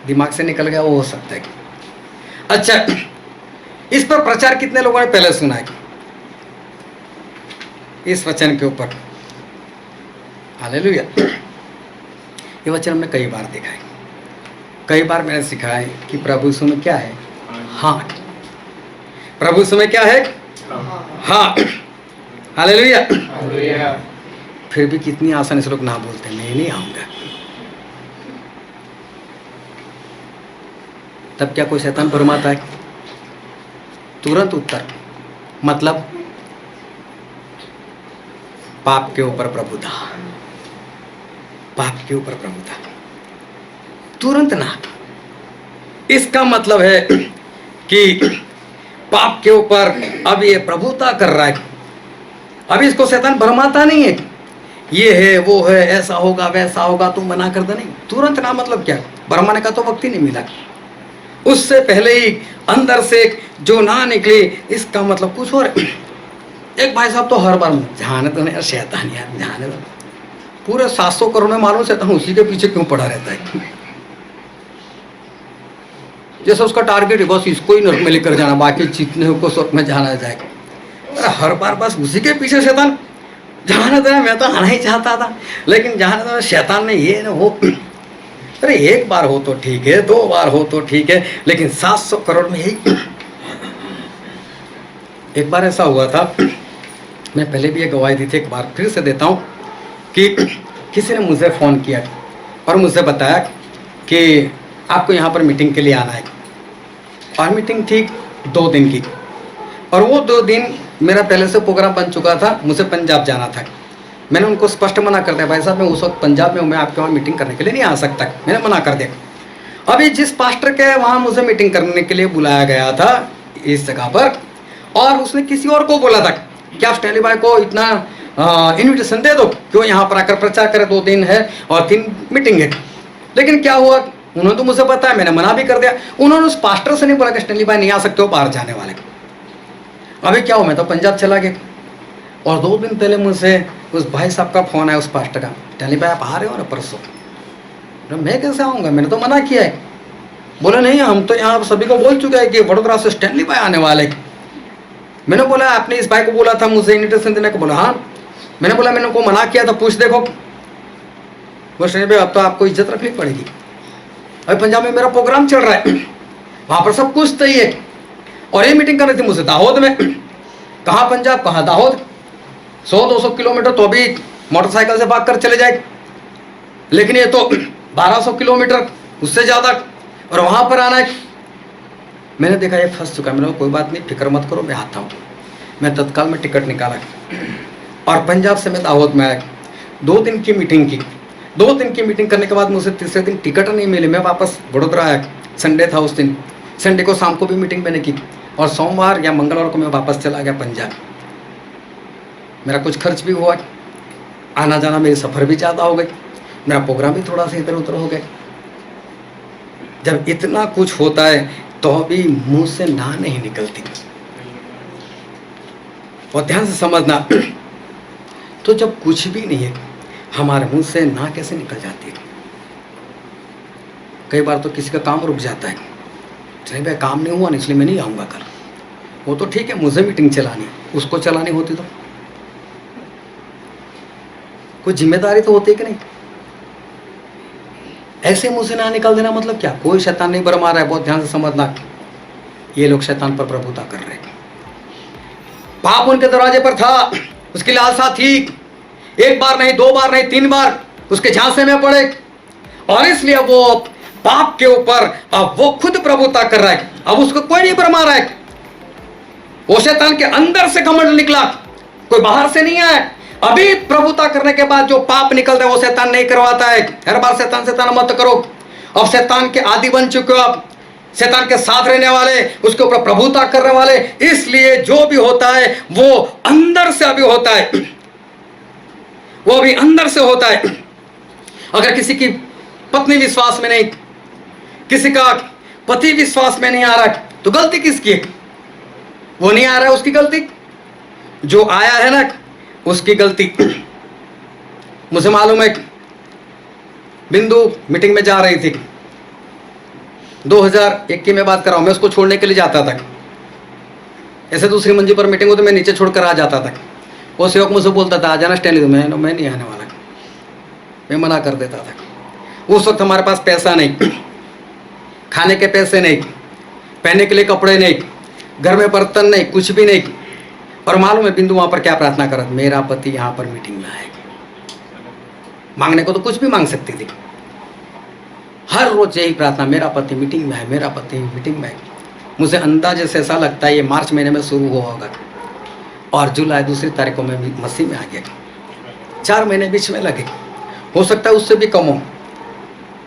दिमाग से निकल गया वो हो सकता है। अच्छा, इस पर प्रचार कितने लोगों ने पहले सुना है, इस वचन के ऊपर? हालेलुया। ये वचन हमने कई बार देखा है, कई बार मैंने सिखाया है कि प्रभु यीशु में क्या है, हाँ। प्रभु यीशु में क्या है, हाँ। हालेलुया। फिर भी कितनी आसानी से लोग ना बोलते हैं, मैं नहीं आऊँगा। तब क्या कोई शैतान भरमाता है? तुरंत उत्तर, मतलब पाप के ऊपर प्रभुता, पाप के ऊपर प्रभुता, तुरंत ना। इसका मतलब है कि पाप के ऊपर अब ये प्रभुता कर रहा है। अब इसको शैतान भरमाता नहीं है, ये है वो है, ऐसा होगा वैसा होगा, तुम मना कर दे, नहीं। तुरंत ना मतलब क्या, भरमाने का तो वक्त ही नहीं मिला। उससे पहले ही अंदर से जो ना निकले, इसका मतलब कुछ और। एक भाई साहब तो हर बार जाने तो नहीं, शैतान यार जाने तो, पूरे 700 करोड़ में मालूम शैतान उसी के पीछे क्यों पड़ा रहता है। जैसे उसका टारगेट है बस इसको ही नर्क में लेकर जाना, बाकी जितने को स्वर्ग में जाना जाएगा। अरे हर बार बस उसी के पीछे शैतान जाने देना। मैं तो आना ही चाहता था, लेकिन जाने देना शैतान ने ये ना वो। अरे एक बार हो तो ठीक है, 2 बार हो तो ठीक है, लेकिन 700 करोड़ में यही। एक बार ऐसा हुआ था, मैं पहले भी एक गवाही दी थी, एक बार फिर से देता हूँ कि किसी ने मुझे फ़ोन किया और मुझसे बताया कि आपको यहाँ पर मीटिंग के लिए आना है। और मीटिंग थी 2 दिन की, और वो 2 दिन मेरा पहले से प्रोग्राम बन चुका था, मुझे पंजाब जाना था। मैंने उनको स्पष्ट मना कर दिया, भाई साहब मैं उस वक्त पंजाब में हूँ, मैं आपके वहाँ मीटिंग करने के लिए नहीं आ सकता, मैंने मना कर दिया। अभी जिस पास्टर के वहाँ मुझे मीटिंग करने के लिए बुलाया गया था इस जगह पर, और उसने किसी और को बोला था कि आप स्टैनली भाई को इतना इन्विटेशन दे दो कि वो यहाँ पर आकर प्रचार करे, 2 दिन है और 3 मीटिंग है। लेकिन क्या हुआ, उन्होंने तो मुझे बताया, मैंने मना भी कर दिया। उन्होंने उस पास्टर से नहीं बोला कि स्टैनली भाई नहीं आ सकते हो, बाहर जाने वाले। अभी क्या हो, मैं तो पंजाब चला गया, और 2 दिन पहले मुझसे उस भाई साहब का फ़ोन आया, उस पास्टर का, स्टैनली भाई आप आ रहे हो ना परसों? मैं कैसे आऊँगा, मैंने तो मना किया है। बोले नहीं, हम तो यहाँ सभी को बोल चुके हैं कि वडोदरा से स्टैनली भाई आने वाले। मैंने बोला आपने इस भाई को बोला था मुझे इन्विटेशन देने को? बोला हाँ। मैंने बोला मैंने को मना किया था, पूछ देखो। वो स्टैनली भाई अब तो आपको इज्जत रखनी पड़ेगी, अभी पंजाब में मेरा प्रोग्राम चल रहा है, वहाँ पर सब कुछ सही है, और ये मीटिंग करनी थी मुझे दाहोद में। कहाँ पंजाब, कहाँ दाहोद, 100-200 किलोमीटर तो अभी मोटरसाइकिल से भाग कर चले जाए, लेकिन ये तो 1200 किलोमीटर उससे ज़्यादा, और वहाँ पर आना है। मैंने देखा ये फंस चुका है। मैंने कहा कोई बात नहीं, फिक्र मत करो, मैं आता हूँ। मैं तत्काल में टिकट निकाला और पंजाब से मैं दाहोद में आया। 2 दिन की मीटिंग की। 2 दिन की मीटिंग करने के बाद मुझे तीसरे दिन टिकट नहीं मिली। मैं वापस वडोदरा आया, संडे था उस दिन। संडे को शाम को भी मीटिंग मैंने की, और सोमवार या मंगलवार को मैं वापस चला गया पंजाब। मेरा कुछ खर्च भी हुआ, आना जाना मेरी सफ़र भी ज़्यादा हो गई, मेरा प्रोग्राम भी थोड़ा सा इधर उधर हो गया। जब इतना कुछ होता है तो भी मुंह से ना नहीं निकलती, और ध्यान से समझना। तो जब कुछ भी नहीं है हमारे मुंह से ना कैसे निकल जाती है? कई बार तो किसी का काम रुक जाता है, नहीं भाई काम नहीं हुआ ना इसलिए मैं नहीं आऊँगा कल। वो तो ठीक है, मुझे मीटिंग चलानी, उसको चलानी होती तो कोई जिम्मेदारी तो होती है कि नहीं? ऐसे मुंह से ना निकल देना मतलब क्या? कोई शैतान नहीं बरमा रहा है, बहुत ध्यान से समझना। ये लोग शैतान पर प्रभुता कर रहे हैं। पाप उनके दरवाजे पर था, उसकी लालसा थी, 1 बार नहीं, 2 बार नहीं, 3 बार उसके झांसे में पड़े, और इसलिए वो पाप के ऊपर अब वो खुद प्रभुता कर रहा है। अब उसको कोई नहीं बरमा रहा है। वो शैतान के अंदर से घमंड निकला, कोई बाहर से नहीं आया। अभी प्रभुता करने के बाद जो पाप निकलता है वो शैतान नहीं करवाता है। हर बार शैतान शैतान मत करो। अब शैतान के आदी बन चुके हो आप, शैतान के साथ रहने वाले, उसके ऊपर प्रभुता करने वाले। इसलिए जो भी होता है वो अंदर से अभी होता है, वो अभी अंदर से होता है। अगर किसी की पत्नी विश्वास में नहीं, किसी का पति विश्वास में नहीं आ रहा तो गलती किसकी है? वो नहीं आ रहा है उसकी गलती, जो आया है ना उसकी गलती। मुझे मालूम है बिंदु मीटिंग में जा रही थी, 2001 की मैं बात कर रहा हूँ। मैं उसको छोड़ने के लिए जाता था, ऐसे दूसरी मंजिल पर मीटिंग हो तो मैं नीचे छोड़कर आ जाता था। वो सेवक मुझे बोलता था आ जाना स्टैंड, तो मैं नहीं आने वाला, मैं मना कर देता था। उस वक्त हमारे पास पैसा नहीं, खाने के पैसे नहीं, पहनने के लिए कपड़े नहीं, घर में बर्तन नहीं, कुछ भी नहीं। और मालूम है बिंदु वहाँ पर क्या प्रार्थना करत, मेरा पति यहाँ पर मीटिंग में आएगा। मांगने को तो कुछ भी मांग सकती थी, हर रोज यही प्रार्थना, मेरा पति मीटिंग में है, मेरा पति मीटिंग में है। मुझे अंदाजे से ऐसा लगता है ये मार्च महीने में शुरू हुआ होगा, और जुलाई 2 तारीख को मैं मसीह में आ गया। 4 महीने बीच में लगे, हो सकता है उससे भी कम हो,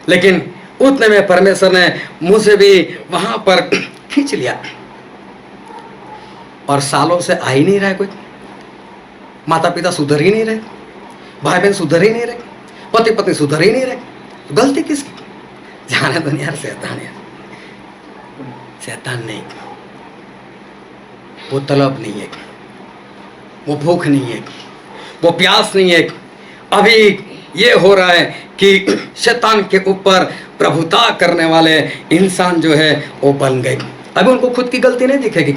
लेकिन उतने में परमेश्वर ने मुझे भी वहाँ पर खींच लिया। और सालों से आ ही नहीं रहा है कोई, माता पिता सुधर ही नहीं रहे, भाई बहन सुधर ही नहीं रहे, पति पत्नी सुधर ही नहीं रहे। तो गलती किसकी? जाने तो यार शैतान है, शैतान नहीं। वो तलब नहीं है, वो भूख नहीं है, वो प्यास नहीं है। अभी ये हो रहा है कि शैतान के ऊपर प्रभुता करने वाले इंसान जो है वो बन गए। अभी उनको खुद की गलती नहीं दिखेगी।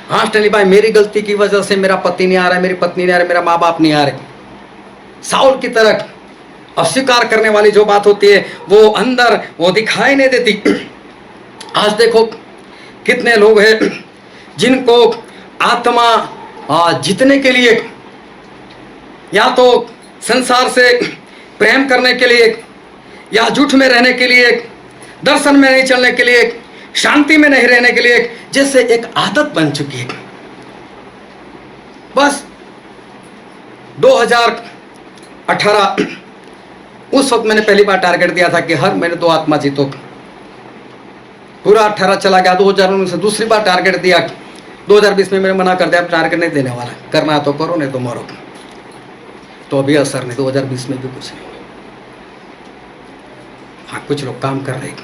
हाँ स्टैनली भाई मेरी गलती की वजह से मेरा पति नहीं आ रहा है, मेरी पत्नी नहीं आ रही, मेरा माँ बाप नहीं आ रहे। साउल की तरह अस्वीकार करने वाली जो बात होती है वो अंदर वो दिखाई नहीं देती। आज देखो कितने लोग हैं जिनको आत्मा जीतने के लिए, या तो संसार से प्रेम करने के लिए, या झूठ में रहने के लिए, दर्शन में नहीं चलने के लिए, शांति में नहीं रहने के लिए, जैसे एक आदत बन चुकी है। बस 2018 उस वक्त मैंने पहली बार टारगेट दिया था कि हर महीने 2 आत्मा जीतो। पूरा 18 चला गया, 2019 से दूसरी बार टारगेट दिया। 2020 में मैंने मना कर दिया, अब टारगेट नहीं देने वाला, करना तो करो नहीं तो मरो। तो अभी असर नहीं, 2020 में भी कुछ नहीं। हाँ कुछ लोग काम कर रहे हैं,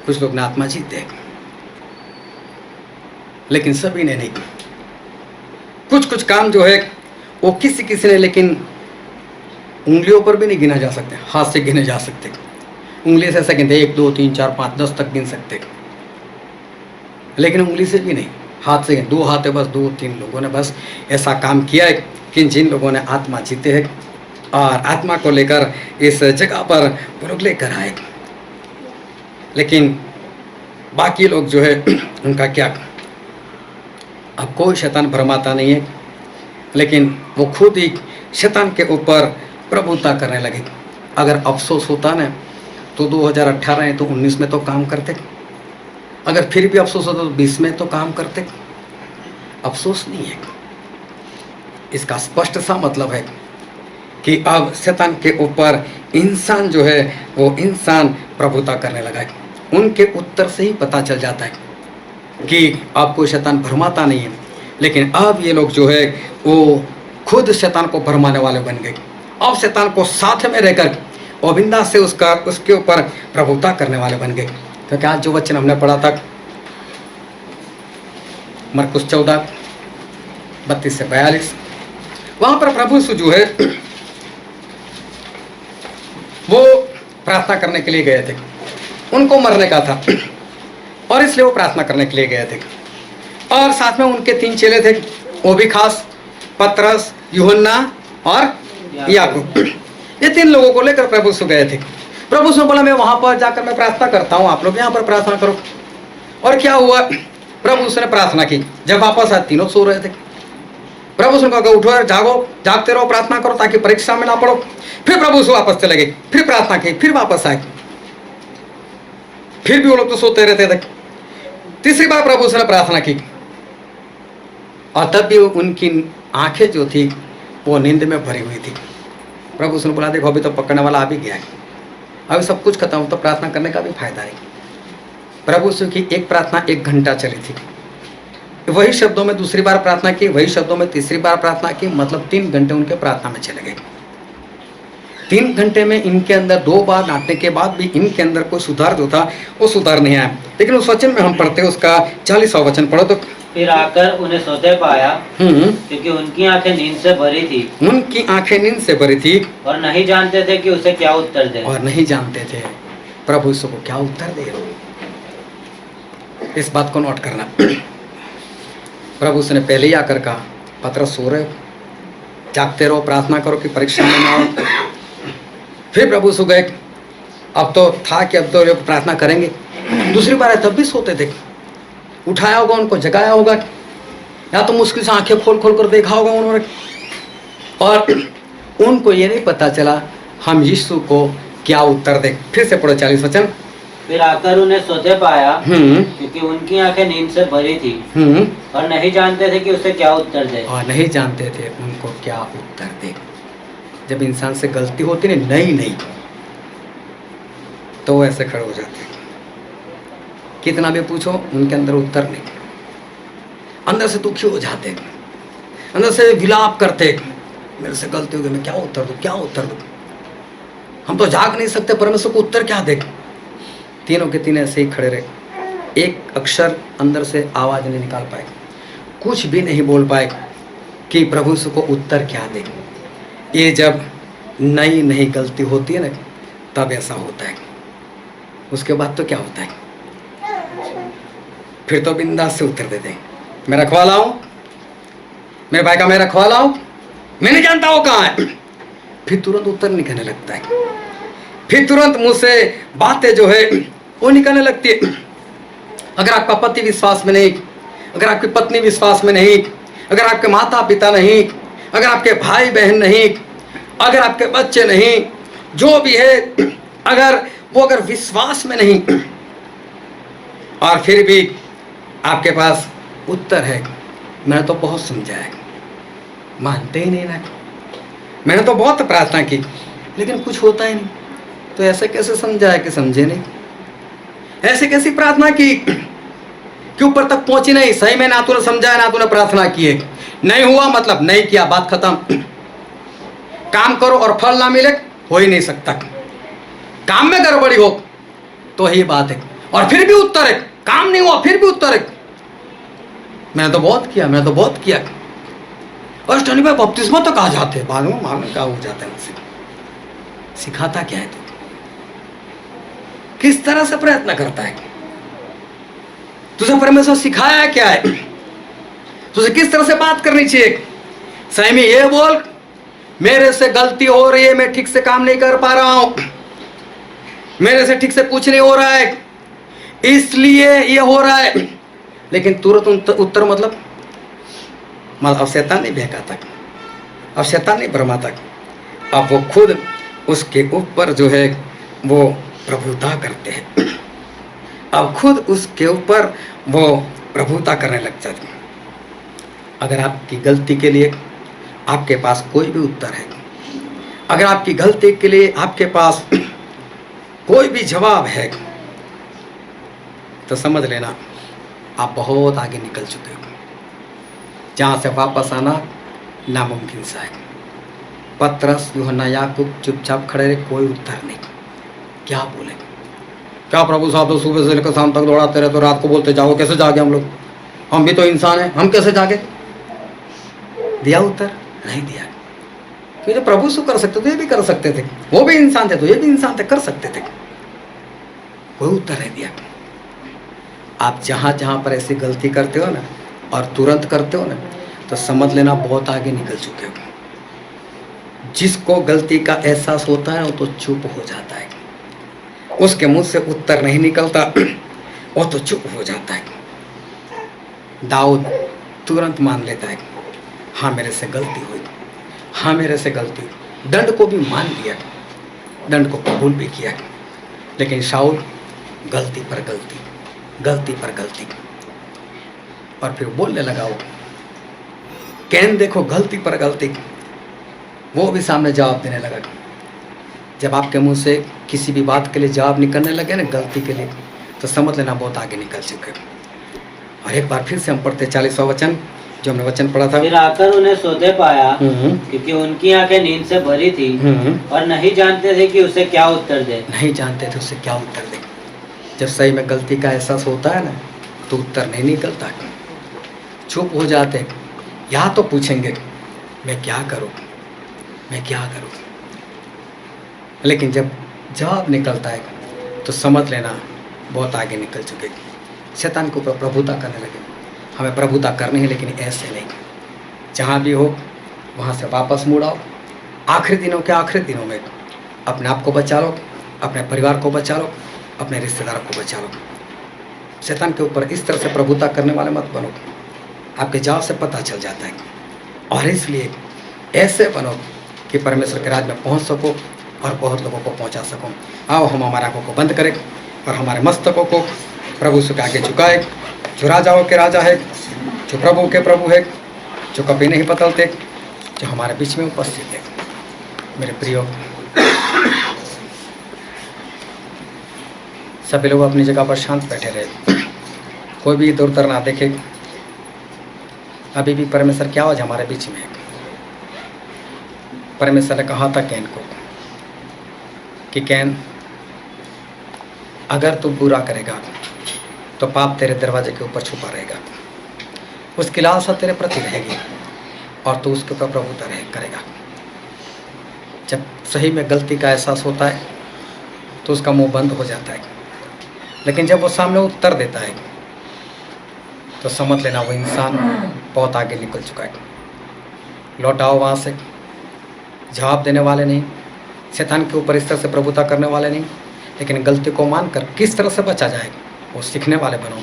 कुछ लोग ने आत्मा जीते, लेकिन सभी ने नहीं। कुछ काम जो है वो किसी ने, लेकिन उंगलियों पर भी नहीं गिना जा सकते, हाथ से गिने जा सकते। उंगली से ऐसा गिनते 1 2 3 4 5 10 तक गिन सकते, लेकिन उंगली से भी नहीं, हाथ से 2 हाथ है बस 2-3 लोगों ने बस ऐसा काम किया है कि जिन लोगों ने आत्मा जीते हैं और आत्मा को लेकर इस जगह पर वो लोग लेकर आए। लेकिन बाकी लोग जो है उनका क्या, अब कोई शैतान भरमाता नहीं है, लेकिन वो खुद ही शैतान के ऊपर प्रभुता करने लगे। अगर अफसोस होता ना तो 2018 है तो 19 में तो काम करते, अगर फिर भी अफसोस होता तो 20 में तो काम करते। अफसोस नहीं है, इसका स्पष्ट सा मतलब है कि अब शैतान के ऊपर इंसान जो है वो इंसान प्रभुता करने लगा है। उनके उत्तर से ही पता चल जाता है कि आपको शैतान भरमाता नहीं है, लेकिन अब ये लोग जो है वो खुद शैतान को भरमाने वाले बन गए। अब शैतान को साथ में रहकर गोविंदा से उसके ऊपर प्रभुता करने वाले बन गए। क्योंकि आज जो वचन हमने पढ़ा था मरकुस 14:32 से 42, वहां पर प्रभु यीशु जो है वो प्रार्थना करने के लिए गए थे, उनको मरने का था और इसलिए वो प्रार्थना करने के लिए गए थे। और साथ में उनके 3 चेले थे, वो भी खास पतरस, यूहन्ना और याकूब। ये 3 लोगों को लेकर प्रभु यीशु गए थे। प्रभु यीशु ने बोला मैं वहां पर जाकर मैं प्रार्थना करता हूँ, आप लोग यहाँ पर प्रार्थना करो। और क्या हुआ, प्रभु यीशु ने प्रार्थना की। जब वापस आए तीनों सो रहे थे। प्रभु यीशु ने कहा उठो यार, जागो, जागते रहो, प्रार्थना करो ताकि परीक्षा में ना पड़ो। फिर प्रभु यीशु वापस चले गए, फिर प्रार्थना की, फिर वापस आए, फिर भी वो लोग तो सोते रहते थे। तीसरी बार प्रभु यीशु ने प्रार्थना की और तब भी उनकी आंखें जो थी वो नींद में भरी हुई थी। प्रभु यीशु ने बोला देखो अभी तो पकड़ने वाला आ भी गया है, अभी सब कुछ खत्म, तो प्रार्थना करने का भी फायदा नहीं। प्रभु यीशु की एक प्रार्थना 1 घंटा चली थी, वही शब्दों में दूसरी बार प्रार्थना की, वही शब्दों में तीसरी बार प्रार्थना की, मतलब 3 घंटे उनके प्रार्थना में चले गए। 3 घंटे में इनके अंदर 2 बार नाटने के बाद भी इनके अंदर कोई सुधार जो था वो सुधार नहीं आया। लेकिन उस वचन में हम पढ़ते हैं, उसका 40वां वचन पढ़ो तो। फिर आकर उन्हें सोते पाया, क्योंकि उनकी आंखें नींद से भरी थी। उनकी आंखें नींद से भरी थी और नहीं जानते थे कि उसे क्या उत्तर दे। और नहीं जानते थे प्रभु यीशु को क्या उत्तर दे। इस बात को नोट करना। प्रभु यीशु ने पहले ही आकर कहा पतरस सो रहे हो, जागते रहो, प्रार्थना करो कि परीक्षा में ना हो। फिर प्रभु यीशु गए, अब तो था कि अब तो लोग प्रार्थना करेंगे। दूसरी बार है तब भी सोते थे, उठाया होगा उनको, जगाया होगा, या तो मुश्किल से आंखें खोल खोल कर देखा होगा उन्होंने, और उनको ये नहीं पता चला हम यीशु को क्या उत्तर दें। फिर से पढ़ो 40 वचन। फिर आकर उन्हें सोते पाया, क्योंकि उनकी आंखें नींद से भरी थी और नहीं जानते थे कि उसे क्या उत्तर दे। और नहीं जानते थे उनको क्या उत्तर दे। जब इंसान से गलती होती नहीं तो वो ऐसे खड़े हो जाते, कितना भी पूछो उनके अंदर उत्तर नहीं, अंदर से दुखी हो जाते, अंदर से विलाप करते, मेरे से गलती हो गई, मैं क्या उत्तर दूं, क्या उत्तर दूं। हम तो जाग नहीं सकते, परमेश्वर को उत्तर क्या दे। तीनों के तीन ऐसे ही खड़े रहे, एक अक्षर अंदर से आवाज नहीं निकाल पाए, कुछ भी नहीं बोल पाए कि प्रभु यीशु को उत्तर क्या दे। ये जब नई गलती होती है ना तब ऐसा होता है। उसके बाद तो क्या होता है, फिर तो बिंदास से उत्तर देते हैं, मैं रखवाला हूं, मेरे भाई का मैं रखवाला हूं, मैं नहीं जानता वो कहाँ है। फिर तुरंत उत्तर निकलने लगता है, फिर तुरंत मुंह से बातें जो है वो निकलने लगती है। अगर आपका पति विश्वास में नहीं, अगर आपकी पत्नी विश्वास में नहीं, अगर आपके माता पिता नहीं, अगर आपके भाई बहन नहीं, अगर आपके बच्चे नहीं, जो भी है, अगर विश्वास में नहीं, और फिर भी आपके पास उत्तर है, मैंने तो बहुत समझाया, मानते ही नहीं ना, मैंने तो बहुत प्रार्थना की लेकिन कुछ होता ही नहीं, तो ऐसे कैसे समझाया कि समझे नहीं, ऐसे कैसी प्रार्थना की कि ऊपर तक पहुंची नहीं। सही में ना तूने समझाया ना तूने प्रार्थना की है, नहीं हुआ मतलब नहीं किया, बात खत्म। काम करो और फल ना मिले, हो ही नहीं सकता। काम में गड़बड़ी हो तो ही बात है, और फिर भी उत्तर है, काम नहीं हुआ फिर भी उत्तर है, मैंने तो बहुत किया, मैंने तो बहुत किया। और स्टोनी में बपतिस्मा तो कहा जाते हैं, बाद में मालूम क्या हो जाता है मुझसे, सिखाता क्या है तू। किस तरह से प्रयत्न करता है? तुझे परमेश्वर सिखाया क्या है? तुझे किस तरह से बात करनी चाहिए? सही में ये बोल, मेरे से गलती हो रही है, मैं ठीक से काम नहीं कर पा रहा हूं, मेरे से ठीक से कुछ नहीं हो रहा है, इसलिए ये हो रहा है। लेकिन तुरंत उत्तर मतलब अब शैतान नहीं बहकाता, अब शैतान नहीं भरमाता, अब वो खुद उसके ऊपर जो है वो प्रभुता करते हैं। अब खुद उसके ऊपर वो प्रभुता करने लग जाते हैं। अगर आपकी गलती के लिए आपके पास कोई भी उत्तर है, अगर आपकी गलती के लिए आपके पास कोई भी जवाब है, तो समझ लेना आप बहुत आगे निकल चुके हो, जहाँ से वापस आना नामुमकिन सा है। पतरस, यूहन्ना, याकूब चुपचाप खड़े रहे, कोई उत्तर नहीं। क्या बोले? क्या प्रभु साहब तो सुबह से लेकर शाम तक दौड़ाते रहे, तो रात को बोलते जाओ, कैसे जागे हम लोग? हम भी तो इंसान हैं, हम कैसे जागे? दिया उत्तर? नहीं दिया। क्योंकि प्रभु सु कर सकते थे, ये भी कर सकते थे, वो भी इंसान थे तो ये भी इंसान थे, कर सकते थे, कोई उत्तर नहीं दिया। आप जहाँ जहाँ पर ऐसी गलती करते हो ना और तुरंत करते हो ना, तो समझ लेना बहुत आगे निकल चुके हो। जिसको गलती का एहसास होता है वो तो चुप हो जाता है, उसके मुंह से उत्तर नहीं निकलता, वो तो चुप हो जाता है। दाऊद तुरंत मान लेता है, हाँ मेरे से गलती हुई, हाँ मेरे से गलती हुई। दंड को भी मान लिया, दंड को कबूल भी किया। लेकिन शाऊल गलती पर गलती, गलती पर गलती, और फिर बोलने लगा वो, कैन देखो गलती पर गलती, वो भी सामने जवाब देने लगा। जब आपके मुंह से किसी भी बात के लिए जवाब निकलने लगे ना, गलती के लिए, तो समझ लेना बहुत आगे निकल चुके। और एक बार फिर से हम पढ़ते 40वां वचन, जो हमने वचन पढ़ा था। फिर आकर उन्हें सोते पाया, क्योंकि उनकी आंखें नींद से भरी थी और नहीं जानते थे कि उसे क्या उत्तर दे। नहीं जानते थे उसे क्या उत्तर दे। जब सही में गलती का एहसास होता है ना, तो उत्तर नहीं निकलता, चुप हो जाते। या तो पूछेंगे मैं क्या करूं, मैं क्या करूं, लेकिन जब जवाब निकलता है तो समझ लेना बहुत आगे निकल चुके। शैतान के ऊपर प्रभुता करने लगे। हमें प्रभुता करनी है, लेकिन ऐसे नहीं। जहाँ भी हो वहाँ से वापस मुड़ आओ। आखिरी दिनों के आखिरी दिनों में अपने आप को बचा लो, अपने परिवार को बचा लो, अपने रिश्तेदारों को बचा लो। शैतान के ऊपर इस तरह से प्रभुता करने वाले मत बनो, आपके जवाब से पता चल जाता है। और इसलिए ऐसे बनो कि परमेश्वर के राज में पहुंच सको और बहुत लोगों को पहुंचा सको। आओ हम हमारे आंखों को बंद करें और हमारे मस्तकों को प्रभु से आगे झुकाए, जो राजाओं के राजा है, जो प्रभु के प्रभु है, जो कभी नहीं बदलते, जो हमारे बीच में उपस्थित है। मेरे प्रियो, सभी लोग अपनी जगह पर शांत बैठे रहे, कोई भी इधर उधर ना देखे। अभी भी परमेश्वर की आवाज़ हमारे बीच में है। परमेश्वर ने कहा था कैन को कि कैन, अगर तू बुरा करेगा तो पाप तेरे दरवाजे के ऊपर छुपा रहेगा, उसकी लालसा तेरे प्रति रहेगी और तू उसके ऊपर प्रभुता करेगा। जब सही में गलती का एहसास होता है तो उसका मुंह बंद हो जाता है, लेकिन जब वो सामने उत्तर देता है तो समझ लेना वो इंसान बहुत आगे निकल चुका है। लौट आओ वहाँ से, जवाब देने वाले नहीं, शैतान के ऊपर इस तरह से प्रभुता करने वाले नहीं, लेकिन गलती को मानकर किस तरह से बचा जाए वो सीखने वाले बनो,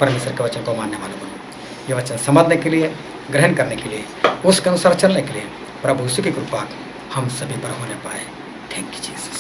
परमेश्वर के वचन को मानने वाले बनो। ये वचन समझने के लिए, ग्रहण करने के लिए, उसके अनुसार चलने के लिए प्रभु उसी की कृपा हम सभी पर होने पाए। Thank you Jesus.